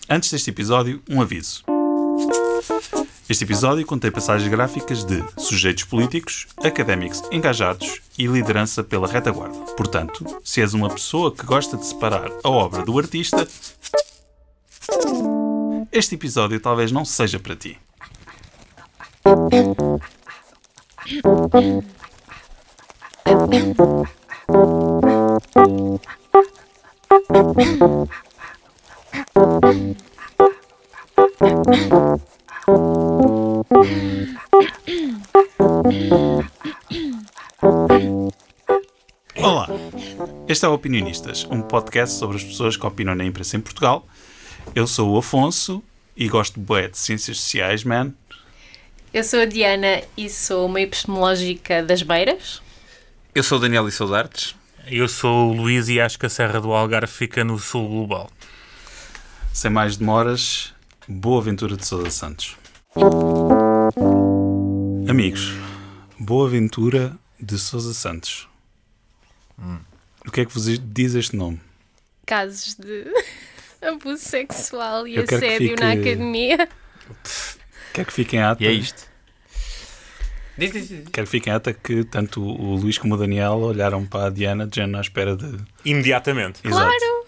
Antes deste episódio, um aviso. Este episódio contém passagens gráficas de sujeitos políticos, académicos engajados e liderança pela retaguarda. Portanto, se és uma pessoa que gosta de separar a obra do artista, este episódio talvez não seja para ti. Olá, este é o Opinionistas, um podcast sobre as pessoas que opinam na imprensa em Portugal. Eu sou o Afonso e gosto bué de ciências sociais, man. Eu sou a Diana e sou uma epistemológica das Beiras. Eu sou o Daniel e sou de artes. Eu sou o Luís e acho que a Serra do Algarve fica no sul global. Sem mais demoras, boa aventura de Sousa Santos. Amigos, boa aventura de Sousa Santos. O que é que vos diz este nome? Casos de abuso sexual e Eu quero que assédio fique- na academia. Quero que fiquem ata. E é isto. Quero que fiquem ata que tanto o Luís como o Daniel olharam para a Diana, à espera de... Imediatamente. Claro!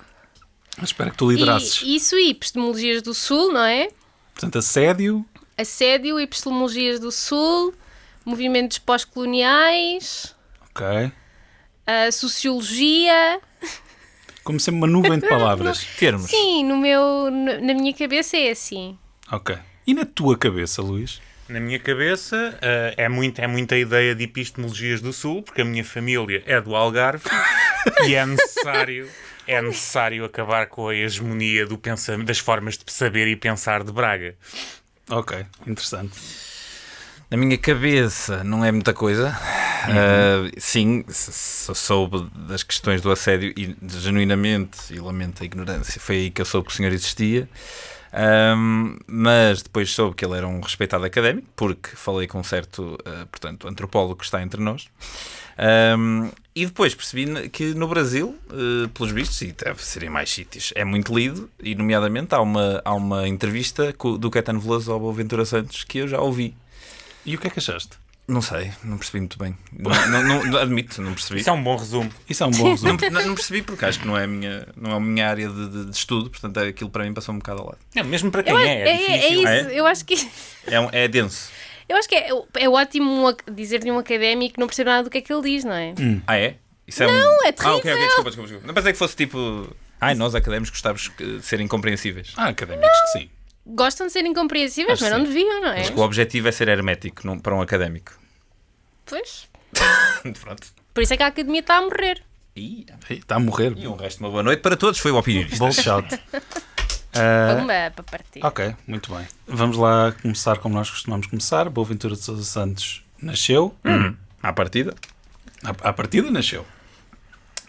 À espera que tu liderasses. E isso e epistemologias do Sul, não é? Portanto, assédio. Assédio, epistemologias do Sul, movimentos pós-coloniais, Ok. a sociologia. Como sempre, uma nuvem de palavras. Termos. Sim, na minha cabeça é assim. Ok. E na tua cabeça, Luís? Na minha cabeça é muita ideia de epistemologias do Sul, porque a minha família é do Algarve e é necessário acabar com a hegemonia do pensamento, das formas de saber e pensar de Braga. Ok, interessante. Na minha cabeça não é muita coisa. Sim, soube das questões do assédio e genuinamente, e lamento a ignorância, foi aí que eu soube que o senhor existia. Mas depois soube que ele era um respeitado académico, porque falei com um certo, portanto, antropólogo que está entre nós. E depois percebi que no Brasil, pelos vistos, e deve ser em mais sítios, é muito lido, e nomeadamente há uma entrevista do Caetano Veloso ao Boaventura Santos que eu já ouvi. E o que é que achaste? Não sei, não percebi muito bem. Não, admito, não percebi. Isso é um bom resumo. Isso é um bom resumo. Não percebi porque acho que não é a minha área de estudo, portanto aquilo para mim passou um bocado ao lado. Não, mesmo para quem É difícil. isso, Ah, é? eu acho que... É denso. Eu acho que é ótimo dizer de um académico que não percebe nada do que é que ele diz, não é? Ah, é? Isso é Não, é Ah, ok, terrível. desculpa. Não pensei que fosse tipo... nós académicos gostávamos de ser incompreensíveis. Académicos que sim. Gostam de ser incompreensíveis, Acho mas não sim. deviam, não é? Acho que o objetivo é ser hermético para um académico. Pois. Pronto. Por isso é que a academia está a morrer. Está a morrer. E um resto de uma boa noite para todos. Foi o Opinionista. Bold shout. Pumba, para partir. Ok, muito bem. Vamos lá começar como nós costumamos começar. Boaventura de Sousa Santos nasceu. À partida. À partida nasceu.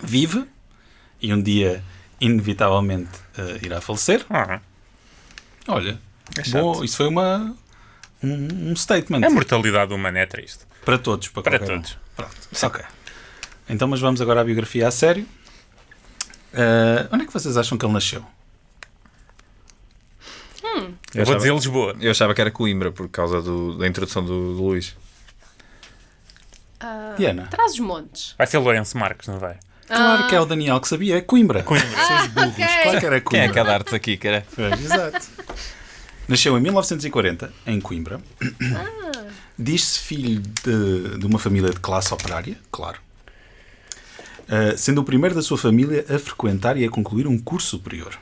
Vive. E um dia, inevitavelmente, irá falecer. Olha, bom, isso foi um statement. A mortalidade humana é triste. Para todos. Para qualquer um. todos. Pronto. Ok. Então, mas vamos agora à biografia a sério. Onde é que vocês acham que ele nasceu? Eu vou dizer Lisboa. Eu achava que era Coimbra por causa da introdução do Luís. Diana? Traz os montes. Vai ser Lourenço Marques, não vai? Claro que é o Daniel que sabia. É Coimbra. Seus burros. ok. Claro que era Quem é Coimbra. que há de artes aqui, cara? Pois, exato. Nasceu em 1940, em Coimbra. Diz-se filho de uma família de classe operária, claro. Sendo o primeiro da sua família a frequentar e a concluir um curso superior.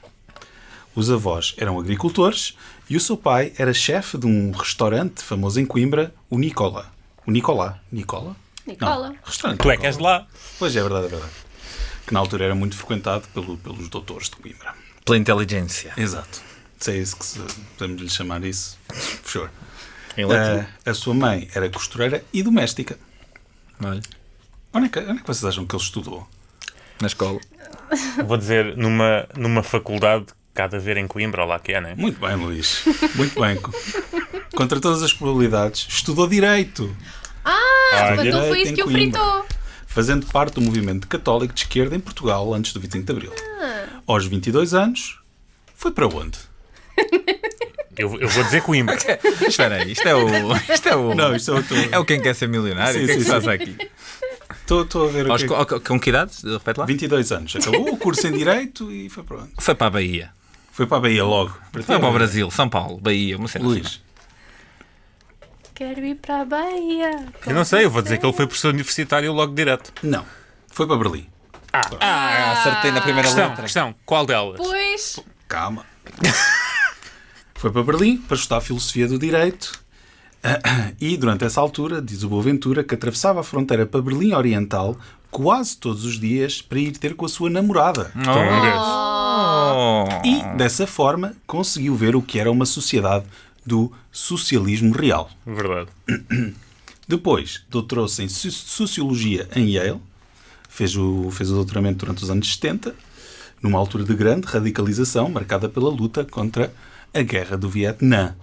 Os avós eram agricultores e o seu pai era chefe de um restaurante famoso em Coimbra, o Nicola. O Nicolá. Nicola? Nicola. Não, restaurante Tu é que és de lá. Pois é, verdade, é verdade. Que na altura era muito frequentado pelos doutores de Coimbra. Pela inteligência. Exato. Se é isso que podemos lhe chamar isso. For sure. Em latim. A sua mãe era costureira e doméstica. Olha, Onde é que vocês acham que ele estudou? na escola. Vou dizer numa faculdade que há de haver em Coimbra, ou lá que é, não é? Muito bem, Luís. Muito bem. Contra todas as probabilidades, estudou Direito. Então foi isso em que o Coimbra. fritou. Fazendo parte do movimento católico de esquerda em Portugal antes do 25 de Abril. Aos 22 anos, foi para onde? Eu vou dizer Coimbra. Espera aí, isto é o... Não, isto é outro. É o Quem Quer Ser Milionário? Sim, O que é que sim, se passa sim. aqui? Estou a ver o que Com que idade? Repete lá. 22 anos. Acabou o curso em Direito e foi para onde? Foi para a Bahia. Foi para a Bahia logo. Foi para o Brasil, São Paulo, Bahia, uma cena assim. Luís. Quero ir para a Bahia. Eu não sei, eu vou dizer que ele foi professor universitário logo direto. Não. Foi para Berlim. Acertei na primeira Questão, qual delas? Pois. Calma. Foi para Berlim para estudar Filosofia do Direito e, durante essa altura, diz o Boaventura, que atravessava a fronteira para Berlim Oriental quase todos os dias para ir ter com a sua namorada. E, dessa forma, conseguiu ver o que era uma sociedade do socialismo real. Verdade. Depois, doutorou-se em Sociologia em Yale, fez o doutoramento durante os anos 70, numa altura de grande radicalização, marcada pela luta contra a Guerra do Vietnã.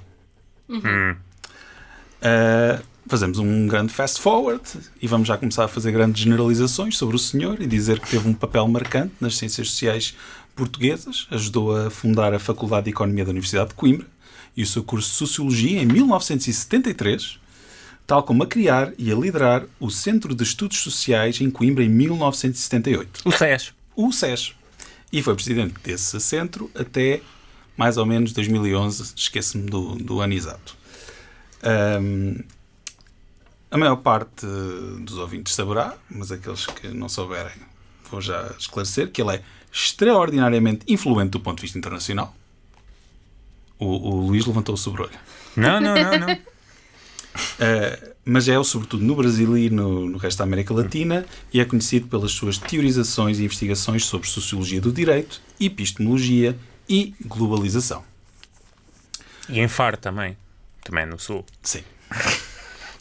Fazemos um grande fast forward e vamos já começar a fazer grandes generalizações sobre o senhor e dizer que teve um papel marcante nas ciências sociais portuguesas, ajudou a fundar a Faculdade de Economia da Universidade de Coimbra e o seu curso de Sociologia em 1973, tal como a criar e a liderar o Centro de Estudos Sociais em Coimbra em 1978. O SES. O SES. E foi presidente desse centro até mais ou menos 2011, esqueço-me do ano exato. A maior parte dos ouvintes saberá, mas aqueles que não souberem vou já esclarecer, que ele é extraordinariamente influente do ponto de vista internacional. O Luís levantou o sobrolho. Não. Mas é, sobretudo, no Brasil e no resto da América Latina, e é conhecido pelas suas teorizações e investigações sobre sociologia do direito, epistemologia e globalização. E em Faro também. Também é no Sul. Sim.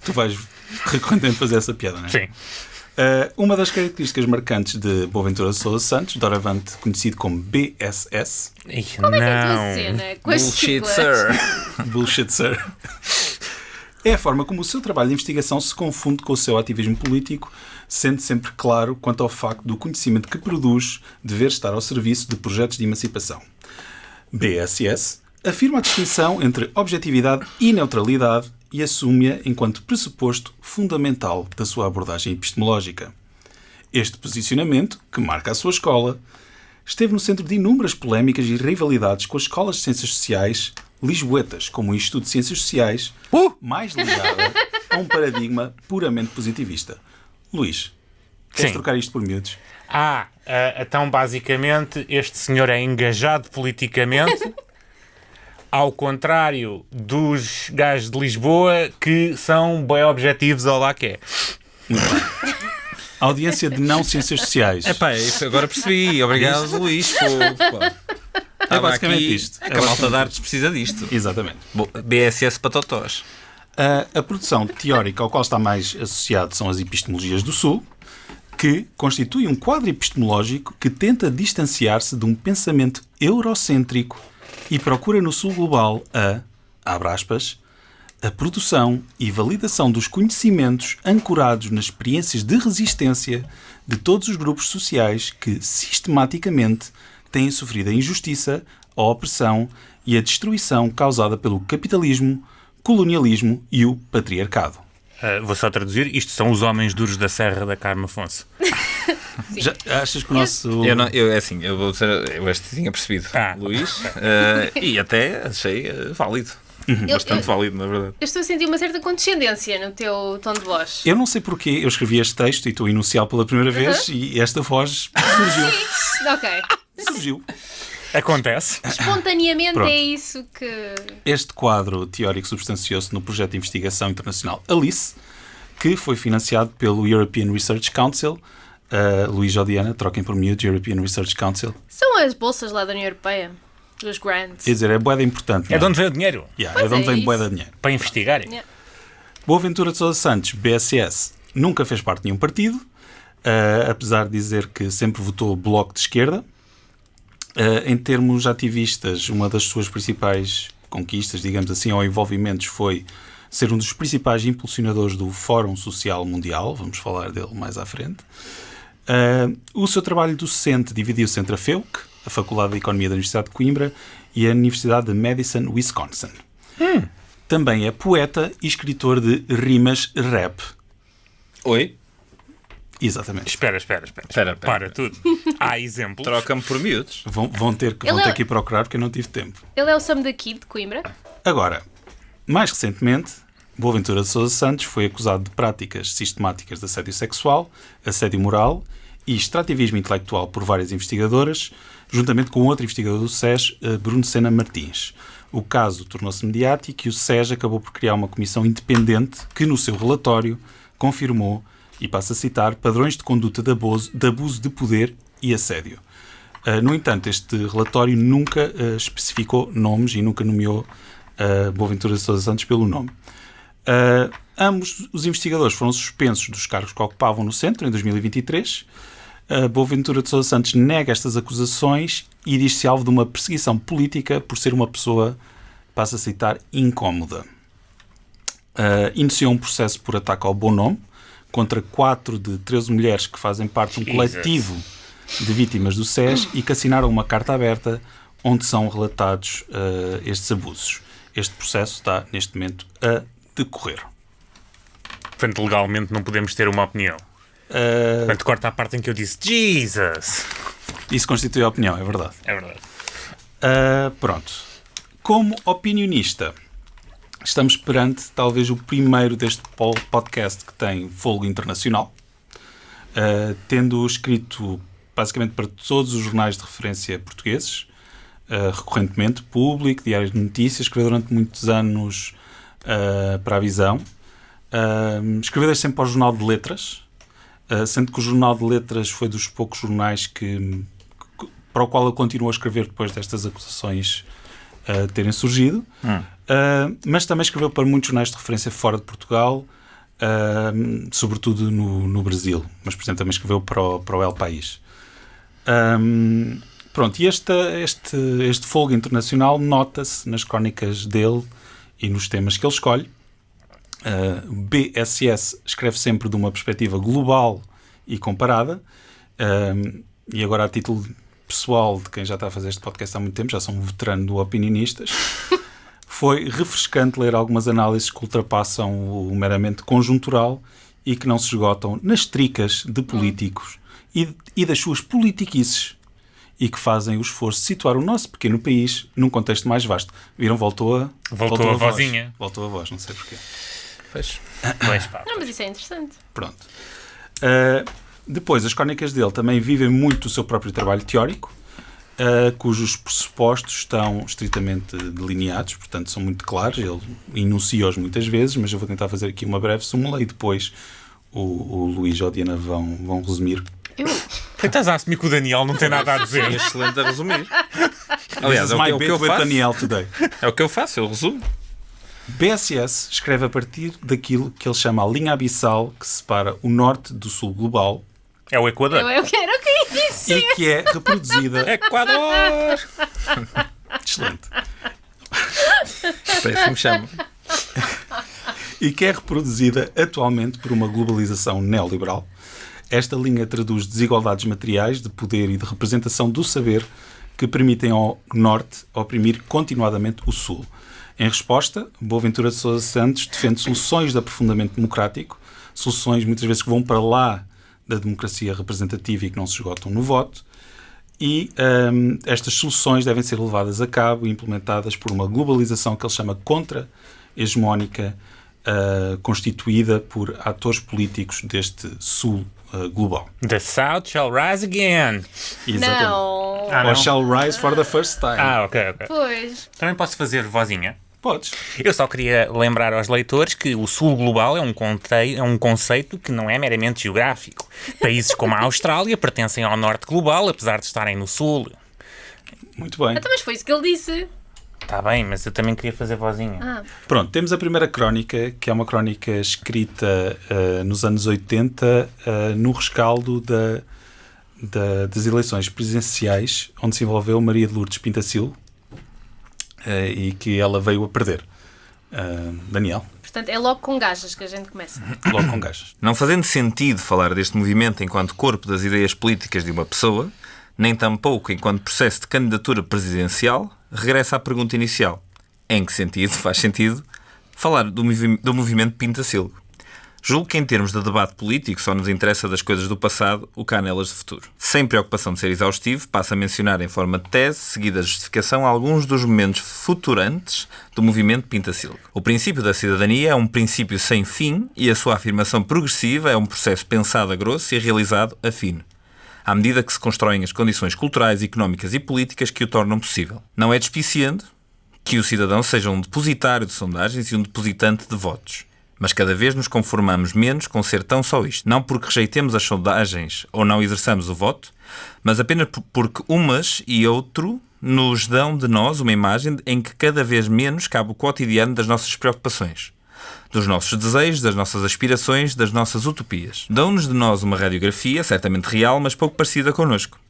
Tu vais recorrente fazer essa piada, não é? Sim. Uma das características marcantes de Boaventura de Sousa Santos, doravante conhecido como BSS, Como é que é a tua cena? Com as Bullshit, siglas? sir. Bullshit Sir, é a forma como o seu trabalho de investigação se confunde com o seu ativismo político, sendo sempre claro quanto ao facto do conhecimento que produz dever estar ao serviço de projetos de emancipação. BSS afirma a distinção entre objetividade e neutralidade e assume-a enquanto pressuposto fundamental da sua abordagem epistemológica. Este posicionamento, que marca a sua escola, esteve no centro de inúmeras polémicas e rivalidades com as escolas de ciências sociais lisboetas, como o Instituto de Ciências Sociais, mais ligada a um paradigma puramente positivista. Luís, queres Sim. trocar isto por miúdos? Então basicamente este senhor é engajado politicamente, ao contrário dos gajos de Lisboa que são bem objetivos ao lá que é. Audiência de não ciências sociais. Epá, isso agora percebi. Obrigado, Luís. É basicamente isto. É que a malta de artes precisa disto. Exatamente. BSS para totós. A produção teórica ao qual está mais associado são as epistemologias do Sul, que constitui um quadro epistemológico que tenta distanciar-se de um pensamento eurocêntrico e procura no Sul global abre aspas, a produção e validação dos conhecimentos ancorados nas experiências de resistência de todos os grupos sociais que, sistematicamente, têm sofrido a injustiça, a opressão e a destruição causada pelo capitalismo, colonialismo e o patriarcado. Vou só traduzir. Isto são os homens duros da Serra da Carme Afonso. Já achas que o nosso... Eu este tinha percebido, Luís, e até achei válido. Bastante válido, na verdade. Eu estou a sentir uma certa condescendência no teu tom de voz. Eu não sei porquê, eu escrevi este texto e estou a enunciá-lo pela primeira vez e esta voz surgiu. Ok. Surgiu. Acontece. Espontaneamente Pronto. é isso que... Este quadro teórico substanciou-se no projeto de investigação internacional ALICE, que foi financiado pelo European Research Council. Luís ou Diana, troquem por miúdos, European Research Council. São as bolsas lá da União Europeia. Dos grants. Quer dizer, é bué importante. É de onde vem o dinheiro. É de onde vem isso. bué de dinheiro. Para investigarem. Yeah. Boaventura de Sousa Santos, BSS, nunca fez parte de nenhum partido, apesar de dizer que sempre votou Bloco de Esquerda. Em termos ativistas, uma das suas principais conquistas, digamos assim, ou envolvimentos, foi ser um dos principais impulsionadores do Fórum Social Mundial. Vamos falar dele mais à frente. O seu trabalho docente dividiu-se entre a FEUC, a Faculdade de Economia da Universidade de Coimbra e a Universidade de Madison, Wisconsin. Também é poeta e escritor de rimas rap. Oi? Exatamente. Espera. Para tudo. Há exemplos. Troca-me por miúdos. Vão ter que ir procurar porque eu não tive tempo. Ele é o Sam daqui, de Coimbra? Agora, mais recentemente, Boaventura de Sousa Santos foi acusado de práticas sistemáticas de assédio sexual, assédio moral e extrativismo intelectual por várias investigadoras, juntamente com outro investigador do SES, Bruno Sena Martins. O caso tornou-se mediático e o SES acabou por criar uma comissão independente que, no seu relatório, confirmou, e passo a citar, padrões de conduta de abuso de poder e assédio. No entanto, este relatório nunca especificou nomes e nunca nomeou Boaventura de Sousa Santos pelo nome. Ambos os investigadores foram suspensos dos cargos que ocupavam no centro em 2023. Boaventura de Sousa Santos nega estas acusações e diz-se alvo de uma perseguição política por ser uma pessoa, passo a citar, incómoda. Iniciou um processo por ataque ao bom nome contra 4 de 13 mulheres que fazem parte de um coletivo de vítimas do SES e que assinaram uma carta aberta onde são relatados estes abusos. Este processo está, neste momento, a decorrer. Portanto, legalmente não podemos ter uma opinião. Portanto, corta a parte em que eu disse Jesus. Isso constitui a opinião, é verdade. É verdade. Pronto. Como opinionista, estamos perante talvez o primeiro deste podcast que tem folgo internacional, tendo escrito basicamente para todos os jornais de referência portugueses, recorrentemente, Público, Diários de Notícias, escreveu durante muitos anos para a Visão, escreveu sempre para o Jornal de Letras, sendo que o Jornal de Letras foi dos poucos jornais para o qual ele continuou a escrever depois destas acusações terem surgido, mas também escreveu para muitos jornais de referência fora de Portugal, sobretudo no Brasil, mas por exemplo também escreveu para o El País. Pronto, e este folgo internacional nota-se nas crónicas dele e nos temas que ele escolhe. BSS escreve sempre de uma perspectiva global e comparada, e agora a título pessoal de quem já está a fazer este podcast há muito tempo, já sou um veterano do Opinionistas, foi refrescante ler algumas análises que ultrapassam o meramente conjuntural e que não se esgotam nas tricas de políticos e das suas politiquices, e que fazem o esforço de situar o nosso pequeno país num contexto mais vasto. Viram? Voltou a vozinha. Voltou a voz, não sei porquê. Pois, pá. Não, mas isso é interessante. Pronto. Depois, as crónicas dele também vivem muito o seu próprio trabalho teórico, cujos pressupostos estão estritamente delineados, portanto são muito claros, ele enuncia-os muitas vezes, mas eu vou tentar fazer aqui uma breve súmula e depois o Luís ou a Diana vão resumir. Estás a assumir que o Daniel não tem nada a dizer. é excelente a resumir. Aliás, é o que eu with faço. Daniel today. É o que eu faço, eu resumo. BSS escreve a partir daquilo que ele chama a linha abissal que separa o norte do sul global. É o Equador. Eu quero que isso. E que é reproduzida... Equador! Excelente. Parece que me chama. E que é reproduzida atualmente por uma globalização neoliberal. Esta linha traduz desigualdades materiais de poder e de representação do saber que permitem ao norte oprimir continuadamente o sul. Em resposta, Boaventura de Sousa Santos defende soluções de aprofundamento democrático, soluções muitas vezes que vão para lá da democracia representativa e que não se esgotam no voto, e estas soluções devem ser levadas a cabo e implementadas por uma globalização que ele chama contra-hegemónica, constituída por atores políticos deste sul global. The South shall rise again. Exatamente. Não. Or shall rise for the first time. Ok. Pois. Também posso fazer vozinha? Podes. Eu só queria lembrar aos leitores que o Sul Global é um conceito que não é meramente geográfico. Países como a Austrália pertencem ao Norte Global, apesar de estarem no Sul. Muito bem. Então, mas foi isso que ele disse. Está bem, mas eu também queria fazer vozinha. Pronto, temos a primeira crónica, que é uma crónica escrita nos anos 80, no rescaldo das eleições presidenciais, onde se envolveu Maria de Lourdes Pintacil, e que ela veio a perder. Daniel? Portanto, é logo com gajas que a gente começa. Logo com gajas. Não fazendo sentido falar deste movimento enquanto corpo das ideias políticas de uma pessoa, nem tampouco enquanto processo de candidatura presidencial, regressa à pergunta inicial. Em que sentido faz sentido falar do movimento Pintacilgo? Julgo que em termos de debate político só nos interessa das coisas do passado o que há nelas de futuro. Sem preocupação de ser exaustivo, passo a mencionar em forma de tese, seguida a justificação, alguns dos momentos futurantes do movimento Pintacilgo. O princípio da cidadania é um princípio sem fim e a sua afirmação progressiva é um processo pensado a grosso e realizado a fino, à medida que se constroem as condições culturais, económicas e políticas que o tornam possível. Não é despiciando que o cidadão seja um depositário de sondagens e um depositante de votos. Mas cada vez nos conformamos menos com ser tão só isto. Não porque rejeitemos as sondagens ou não exerçamos o voto, mas apenas porque umas e outro nos dão de nós uma imagem em que cada vez menos cabe o cotidiano das nossas preocupações, dos nossos desejos, das nossas aspirações, das nossas utopias. Dão-nos de nós uma radiografia, certamente real, mas pouco parecida connosco.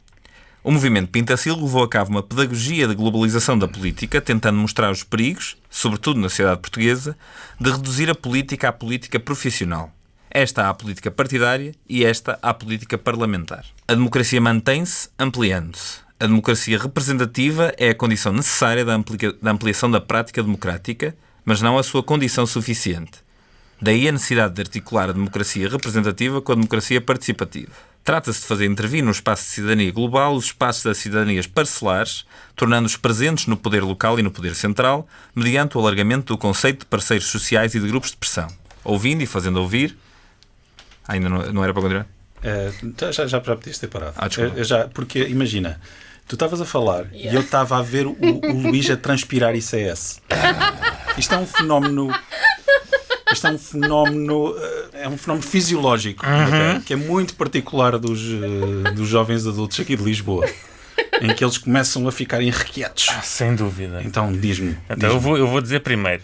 O movimento Pintacilgo levou a cabo uma pedagogia de globalização da política, tentando mostrar os perigos, sobretudo na sociedade portuguesa, de reduzir a política à política profissional. Esta à política partidária e esta à política parlamentar. A democracia mantém-se ampliando-se. A democracia representativa é a condição necessária da ampliação da prática democrática, mas não a sua condição suficiente. Daí a necessidade de articular a democracia representativa com a democracia participativa. Trata-se de fazer intervir no espaço de cidadania global os espaços das cidadanias parcelares, tornando-os presentes no poder local e no poder central, mediante o alargamento do conceito de parceiros sociais e de grupos de pressão. Ouvindo e fazendo ouvir... Ainda não era para continuar? Já podias ter parado. Desculpa. Porque, imagina, tu estavas a falar e eu estava a ver o Luís a transpirar ICS. Isto é um fenómeno... é um fenómeno fisiológico, que é muito particular dos jovens adultos aqui de Lisboa, em que eles começam a ficar irrequietos. Sem dúvida. Então, diz-me. Eu vou dizer primeiro.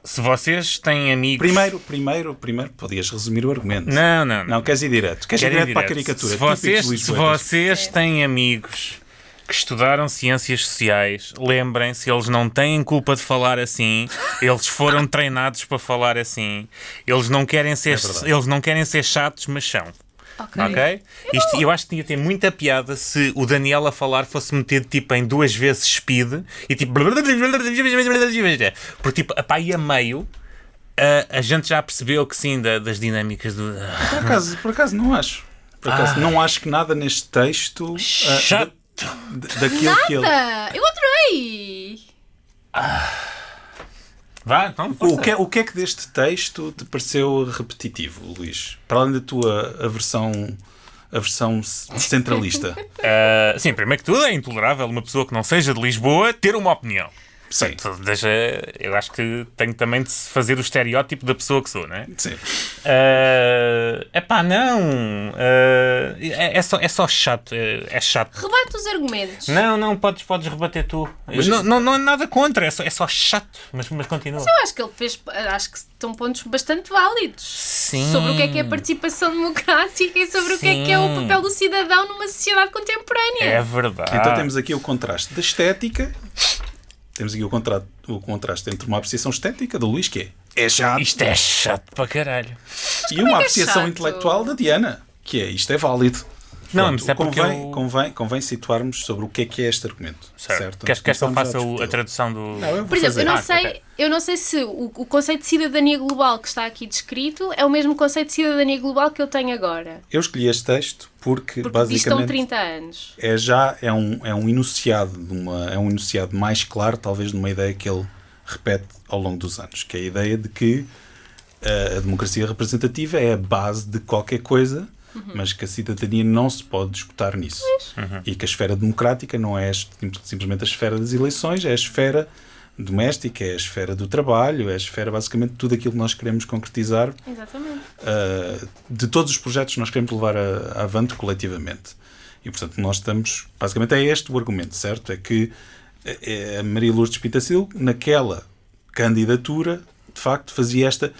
Se vocês têm amigos... Primeiro, podias resumir o argumento. Não. Queres ir direto? Queres ir direto para a caricatura? Se vocês têm amigos que estudaram ciências sociais, lembrem-se, eles não têm culpa de falar assim, eles foram treinados para falar assim, eles não querem ser chatos, mas são. Ok? Eu acho que ia ter muita piada se o Daniel a falar fosse metido tipo em 2 vezes speed e tipo... Porque tipo, aí a meio... a gente já percebeu que sim, das dinâmicas do... Por acaso não acho. Não acho que nada neste texto... Chato! Daquilo que ele... Eu adorei! Vá, então, o que é que deste texto te pareceu repetitivo, Luís? Para além da tua a versão centralista. Sim, primeiro que tudo é intolerável uma pessoa que não seja de Lisboa ter uma opinião. Sim. Portanto, eu acho que tenho também de fazer o estereótipo da pessoa que sou, não é? Sim. Não. É só chato. É chato. Rebate os argumentos. Não, podes rebater tu. Mas não é nada contra, é só chato. Mas continua. Mas eu acho que ele fez. Acho que estão pontos bastante válidos. Sim. Sobre o que é a participação democrática e sobre o que é o papel do cidadão numa sociedade contemporânea. É verdade. Então temos aqui o contraste da estética. Temos aqui o contraste entre uma apreciação estética do Luís, que é chato. Isto é chato para caralho. E uma apreciação intelectual da Diana, que é isto é válido. Não, Pronto, mas é porque convém situarmos sobre o que é este argumento. Certo? Queres que eu faça a tradução do... Não, eu vou Por exemplo, fazer. eu não sei se o conceito de cidadania global que está aqui descrito é o mesmo conceito de cidadania global que eu tenho agora. Eu escolhi este texto porque basicamente estão 30 anos. É um enunciado é um enunciado mais claro, talvez, de uma ideia que ele repete ao longo dos anos, que é a ideia de que a democracia representativa é a base de qualquer coisa, mas que a cidadania não se pode disputar nisso. E que a esfera democrática não é simplesmente a esfera das eleições, é a esfera doméstica, é a esfera do trabalho, é a esfera, basicamente, de tudo aquilo que nós queremos concretizar. Exatamente. De todos os projetos que nós queremos levar avante coletivamente. E, portanto, nós estamos... Basicamente é este o argumento, certo? É que a Maria Lourdes Pintacilgo, naquela candidatura, de facto, fazia esta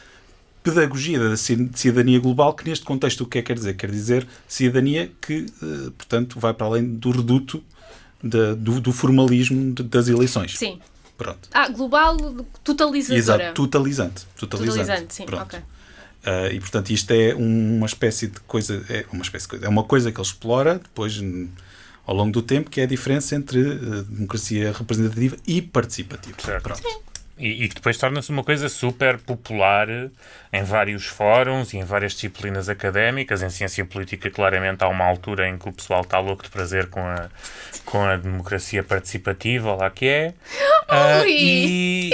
pedagogia da cidadania global, que neste contexto o que quer dizer? Quer dizer cidadania que, portanto, vai para além do reduto do formalismo das eleições. Sim. Pronto. Global, totalizadora. Exato, totalizante, sim, pronto. ok. E, portanto, isto é uma espécie de coisa... É uma coisa que ele explora depois ao longo do tempo, que é a diferença entre democracia representativa e participativa. Certo. Pronto. E que depois torna-se uma coisa super popular em vários fóruns e em várias disciplinas académicas. Em ciência política, claramente, há uma altura em que o pessoal está louco de prazer com a democracia participativa, ou lá que é. Ui!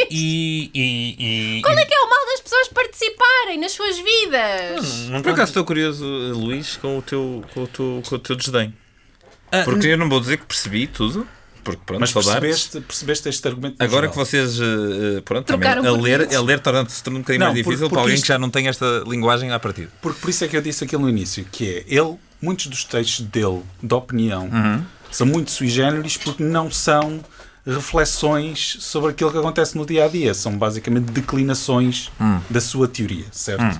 Qual é que é o mal das pessoas participarem nas suas vidas? Por acaso estou curioso, Luís, com o teu desdém. Porque eu não vou dizer que percebi tudo. Porque, pronto, Mas percebeste este argumento? Agora geral? que vocês, pronto, também, Trocaram a ler torna-se um bocadinho mais difícil para alguém isto, que já não tem esta linguagem à partida. Porque por isso é que eu disse aquilo no início, que é, muitos dos textos dele, de opinião, são muito sui generis porque não são reflexões sobre aquilo que acontece no dia-a-dia. São basicamente declinações da sua teoria, certo?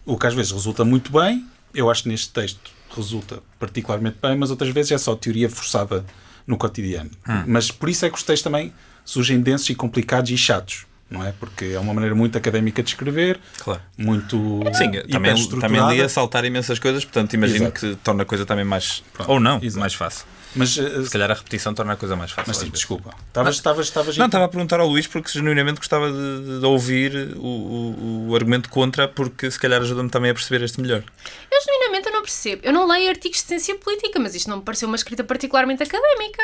O que às vezes resulta muito bem, eu acho que neste texto resulta particularmente bem, mas outras vezes é só teoria forçada no cotidiano. Mas por isso é que os textos também surgem densos e complicados e chatos, não é? Porque é uma maneira muito académica de escrever, Claro. muito Sim, também li a saltar imensas coisas, portanto imagino Exato. que torna a coisa também mais... Pronto. Ou não, Exato. mais fácil. Mas, Se calhar a repetição torna a coisa mais fácil. mas sim, às vezes. desculpa. Estavas Não, estava a perguntar ao Luís porque genuinamente gostava de ouvir o argumento contra, porque se calhar ajuda-me também a perceber este melhor. Eu genuinamente não percebo. Eu não leio artigos de ciência política, mas isto não me pareceu uma escrita particularmente académica.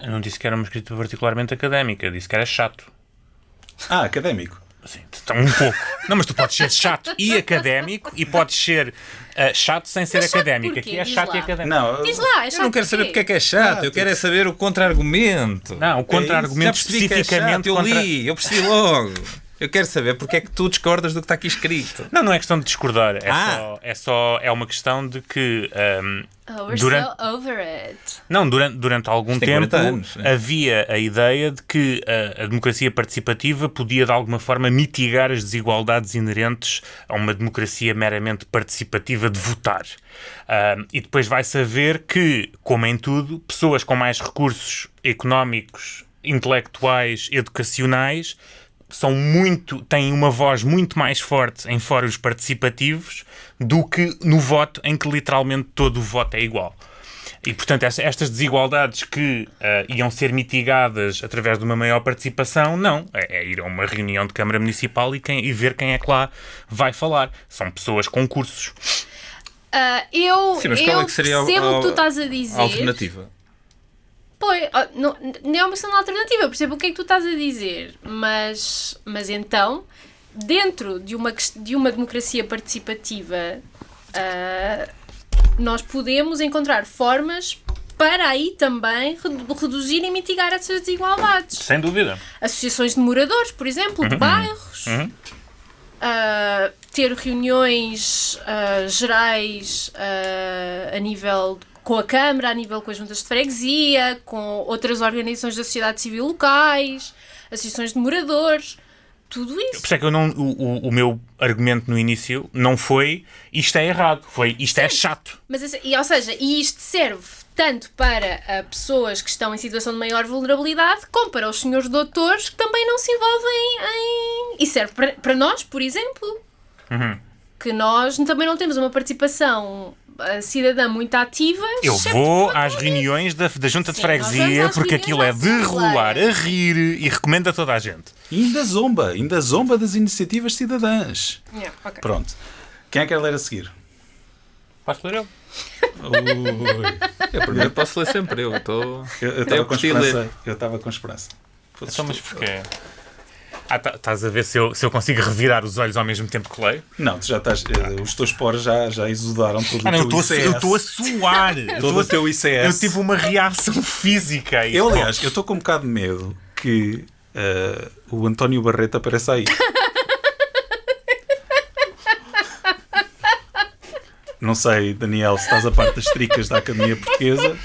Eu não disse que era uma escrita particularmente académica, disse que era chato. académico. Assim, então, um pouco. Não, mas tu podes ser chato e académico e podes ser chato sem ser Mas chato académico. porquê? Aqui é Diz chato lá. e académico. Não, Diz lá, é Eu chato não quero saber porque é chato, eu quero é saber o contra-argumento. Não, o contra-argumento Já percebi que é especificamente chato, contra... eu percebi logo. Eu quero saber porque é que tu discordas do que está aqui escrito. Não é questão de discordar. É uma questão de que We're so over it. Não, durante algum Tem tempo 40 anos, né? havia a ideia de que a democracia participativa podia de alguma forma mitigar as desigualdades inerentes a uma democracia meramente participativa de votar. E depois vai-se a ver que, como em tudo, pessoas com mais recursos económicos, intelectuais, educacionais têm uma voz muito mais forte em fóruns participativos do que no voto, em que literalmente todo o voto é igual. E, portanto, estas desigualdades que iam ser mitigadas através de uma maior participação, não. É ir a uma reunião de Câmara Municipal e ver quem é que lá vai falar. São pessoas com cursos. Sim, mas qual é que seria percebo o que tu estás a dizer. a alternativa? Pois, não é uma questão alternativa, eu percebo o que é que tu estás a dizer, mas então, dentro de uma democracia participativa, nós podemos encontrar formas para aí também reduzir e mitigar essas desigualdades. Sem dúvida. Associações de moradores, por exemplo, de bairros, ter reuniões gerais a nível com a Câmara, a nível com as juntas de freguesia, com outras organizações da sociedade civil locais, associações de moradores, tudo isso. Por isso é que o meu argumento no início não foi isto é errado, foi isto é chato. Mas, ou seja, isto serve tanto para pessoas que estão em situação de maior vulnerabilidade, como para os senhores doutores que também não se envolvem em... E serve para nós, por exemplo, que nós também não temos uma participação cidadã muito ativa. Eu vou às reuniões da Junta de Freguesia porque aquilo é de rolar a rir e recomendo a toda a gente. E ainda zomba das iniciativas cidadãs. Yeah, okay. Pronto. Quem é que quer ler a seguir? Posso ler eu? Eu primeiro posso ler sempre, eu estou... Eu estava com esperança. Então, mas porquê? Estás a ver se eu consigo revirar os olhos ao mesmo tempo que leio? Não, tu já estás. Os teus poros já exudaram todo o teu ICS. Eu estou a suar. Todo o teu ICS. Eu tive uma reação física. Aliás, eu estou com um bocado de medo que o António Barreto apareça aí. Não sei, Daniel, se estás a parte das tricas da Academia Portuguesa.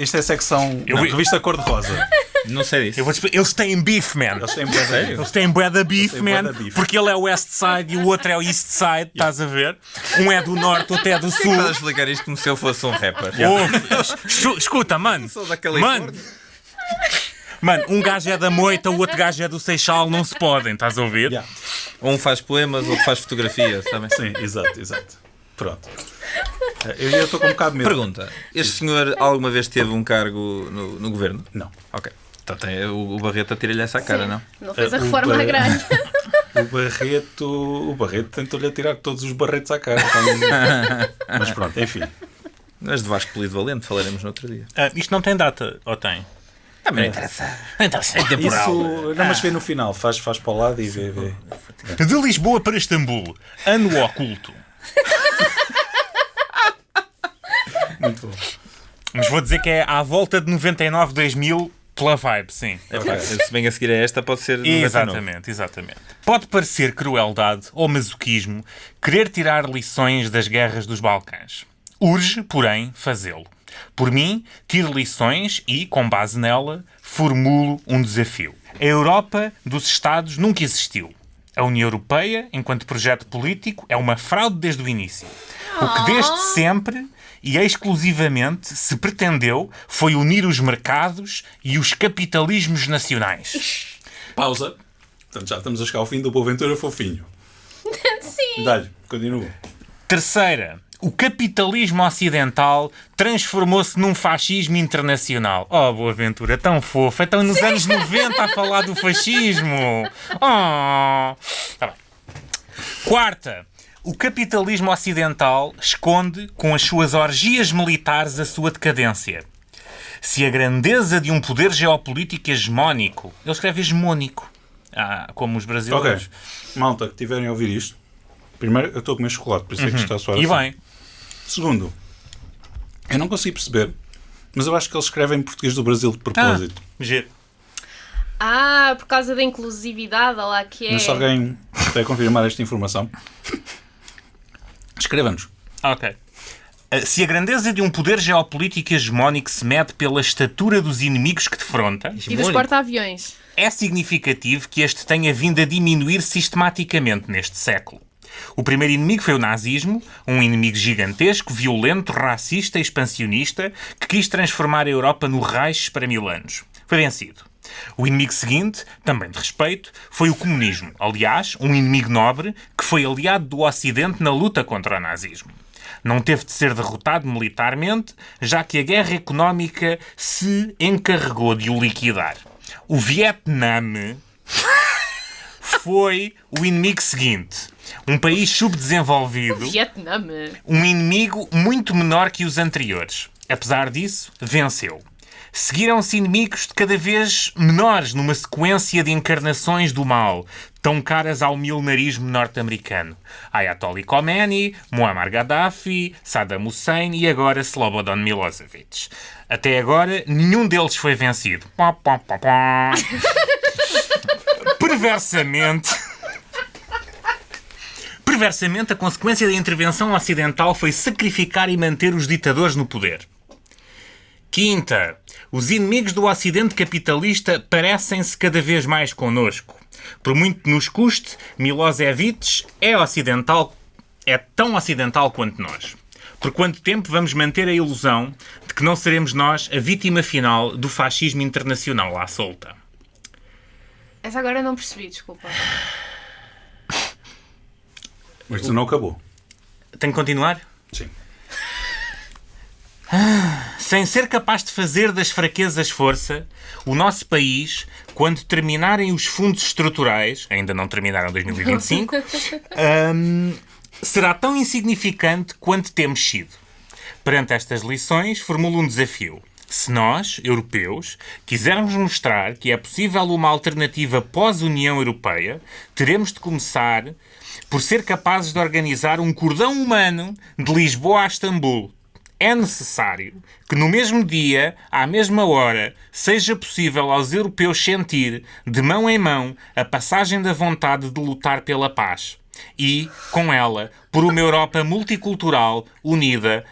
Isto é a secção revista Cor-de-Rosa. Não sei disso. Eles têm beef, man. Eles têm bué da beef, man. Porque ele é o West Side e o outro é o East Side. Estás a ver? Um é do Norte, outro é do Sul. Estás a explicar isto como se eu fosse um rapper. Escuta, mano. Sou da Califórnia. Mano, um gajo é da Moita, o outro gajo é do Seixal. Não se podem, estás a ouvir? Um faz poemas, outro faz fotografias, também. Sim, exato. Pronto. Eu estou com um bocado de medo. Pergunta: este senhor alguma vez teve um cargo no governo? Não. Ok. Então o Barreto tira-lhe essa cara, Sim. não? Não fez a O reforma Ba- agrária. O Barreto tentou-lhe atirar todos os barretos à cara. Mas pronto, enfim. Mas de Vasco Polido Valente falaremos no outro dia. Isto não tem data, ou tem? Também não interessa. Então, é temporal. Isso, não, mas vê no final. Faz para o lado e vê. De Lisboa para Istambul, ano oculto. Muito bom. Mas vou dizer que é à volta de 99, 2000, pela vibe, sim. Se bem a seguir a esta, pode ser. 99. Exatamente. Pode parecer crueldade ou masoquismo querer tirar lições das guerras dos Balcãs. Urge, porém, fazê-lo. Por mim, tiro lições e, com base nela, formulo um desafio. A Europa dos Estados nunca existiu. A União Europeia, enquanto projeto político, é uma fraude desde o início. O que desde sempre e exclusivamente se pretendeu foi unir os mercados e os capitalismos nacionais. Pausa. Portanto, já estamos a chegar ao fim do Boaventura Fofinho. Sim. Dá-lhe, continua. Terceira, o capitalismo ocidental transformou-se num fascismo internacional. Oh, Boaventura, tão fofa. Então, nos anos 90 a falar do fascismo. Oh. Tá bem. Quarta, o capitalismo ocidental esconde com as suas orgias militares a sua decadência. Se a grandeza de um poder geopolítico hegemónico... Ele escreve hegemónico. Como os brasileiros. Ok. Malta, que tiverem a ouvir isto. Primeiro, eu estou a comer chocolate, por isso é que está a soar E assim. bem. Segundo, eu não consigo perceber, mas eu acho que eles escrevem em português do Brasil de propósito. Giro. Por causa da inclusividade, olha lá que é. Mas se alguém puder confirmar esta informação, escreva-nos. Ok. Se a grandeza de um poder geopolítico hegemónico se mede pela estatura dos inimigos que defronta, E dos porta-aviões. é significativo que este tenha vindo a diminuir sistematicamente neste século. O primeiro inimigo foi o nazismo, um inimigo gigantesco, violento, racista e expansionista que quis transformar a Europa no Reich para 1000 anos. Foi vencido. O inimigo seguinte, também de respeito, foi o comunismo. Aliás, um inimigo nobre que foi aliado do Ocidente na luta contra o nazismo. Não teve de ser derrotado militarmente, já que a guerra económica se encarregou de o liquidar. O Vietnã foi o inimigo seguinte. Um país subdesenvolvido, Vietnã. um inimigo muito menor que os anteriores. Apesar disso, venceu. Seguiram-se inimigos de cada vez menores numa sequência de encarnações do mal, tão caras ao milenarismo norte-americano. Ayatollah Khomeini, Muammar Gaddafi, Saddam Hussein e agora Slobodan Milosevic. Até agora, nenhum deles foi vencido. Perversamente, a consequência da intervenção ocidental foi sacrificar e manter os ditadores no poder. Quinta, os inimigos do Ocidente capitalista parecem-se cada vez mais connosco. Por muito que nos custe, Milosevic é tão ocidental quanto nós. Por quanto tempo vamos manter a ilusão de que não seremos nós a vítima final do fascismo internacional à solta? Essa agora eu não percebi, desculpa. Mas isso não acabou. Tenho que continuar? Sim. Sem ser capaz de fazer das fraquezas força, o nosso país, quando terminarem os fundos estruturais, ainda não terminaram 2025, será tão insignificante quanto temos sido. Perante estas lições, formulo um desafio. Se nós, europeus, quisermos mostrar que é possível uma alternativa pós-União Europeia, teremos de começar por ser capazes de organizar um cordão humano de Lisboa a Istambul. É necessário que no mesmo dia, à mesma hora, seja possível aos europeus sentir, de mão em mão, a passagem da vontade de lutar pela paz. E, com ela, por uma Europa multicultural, unida,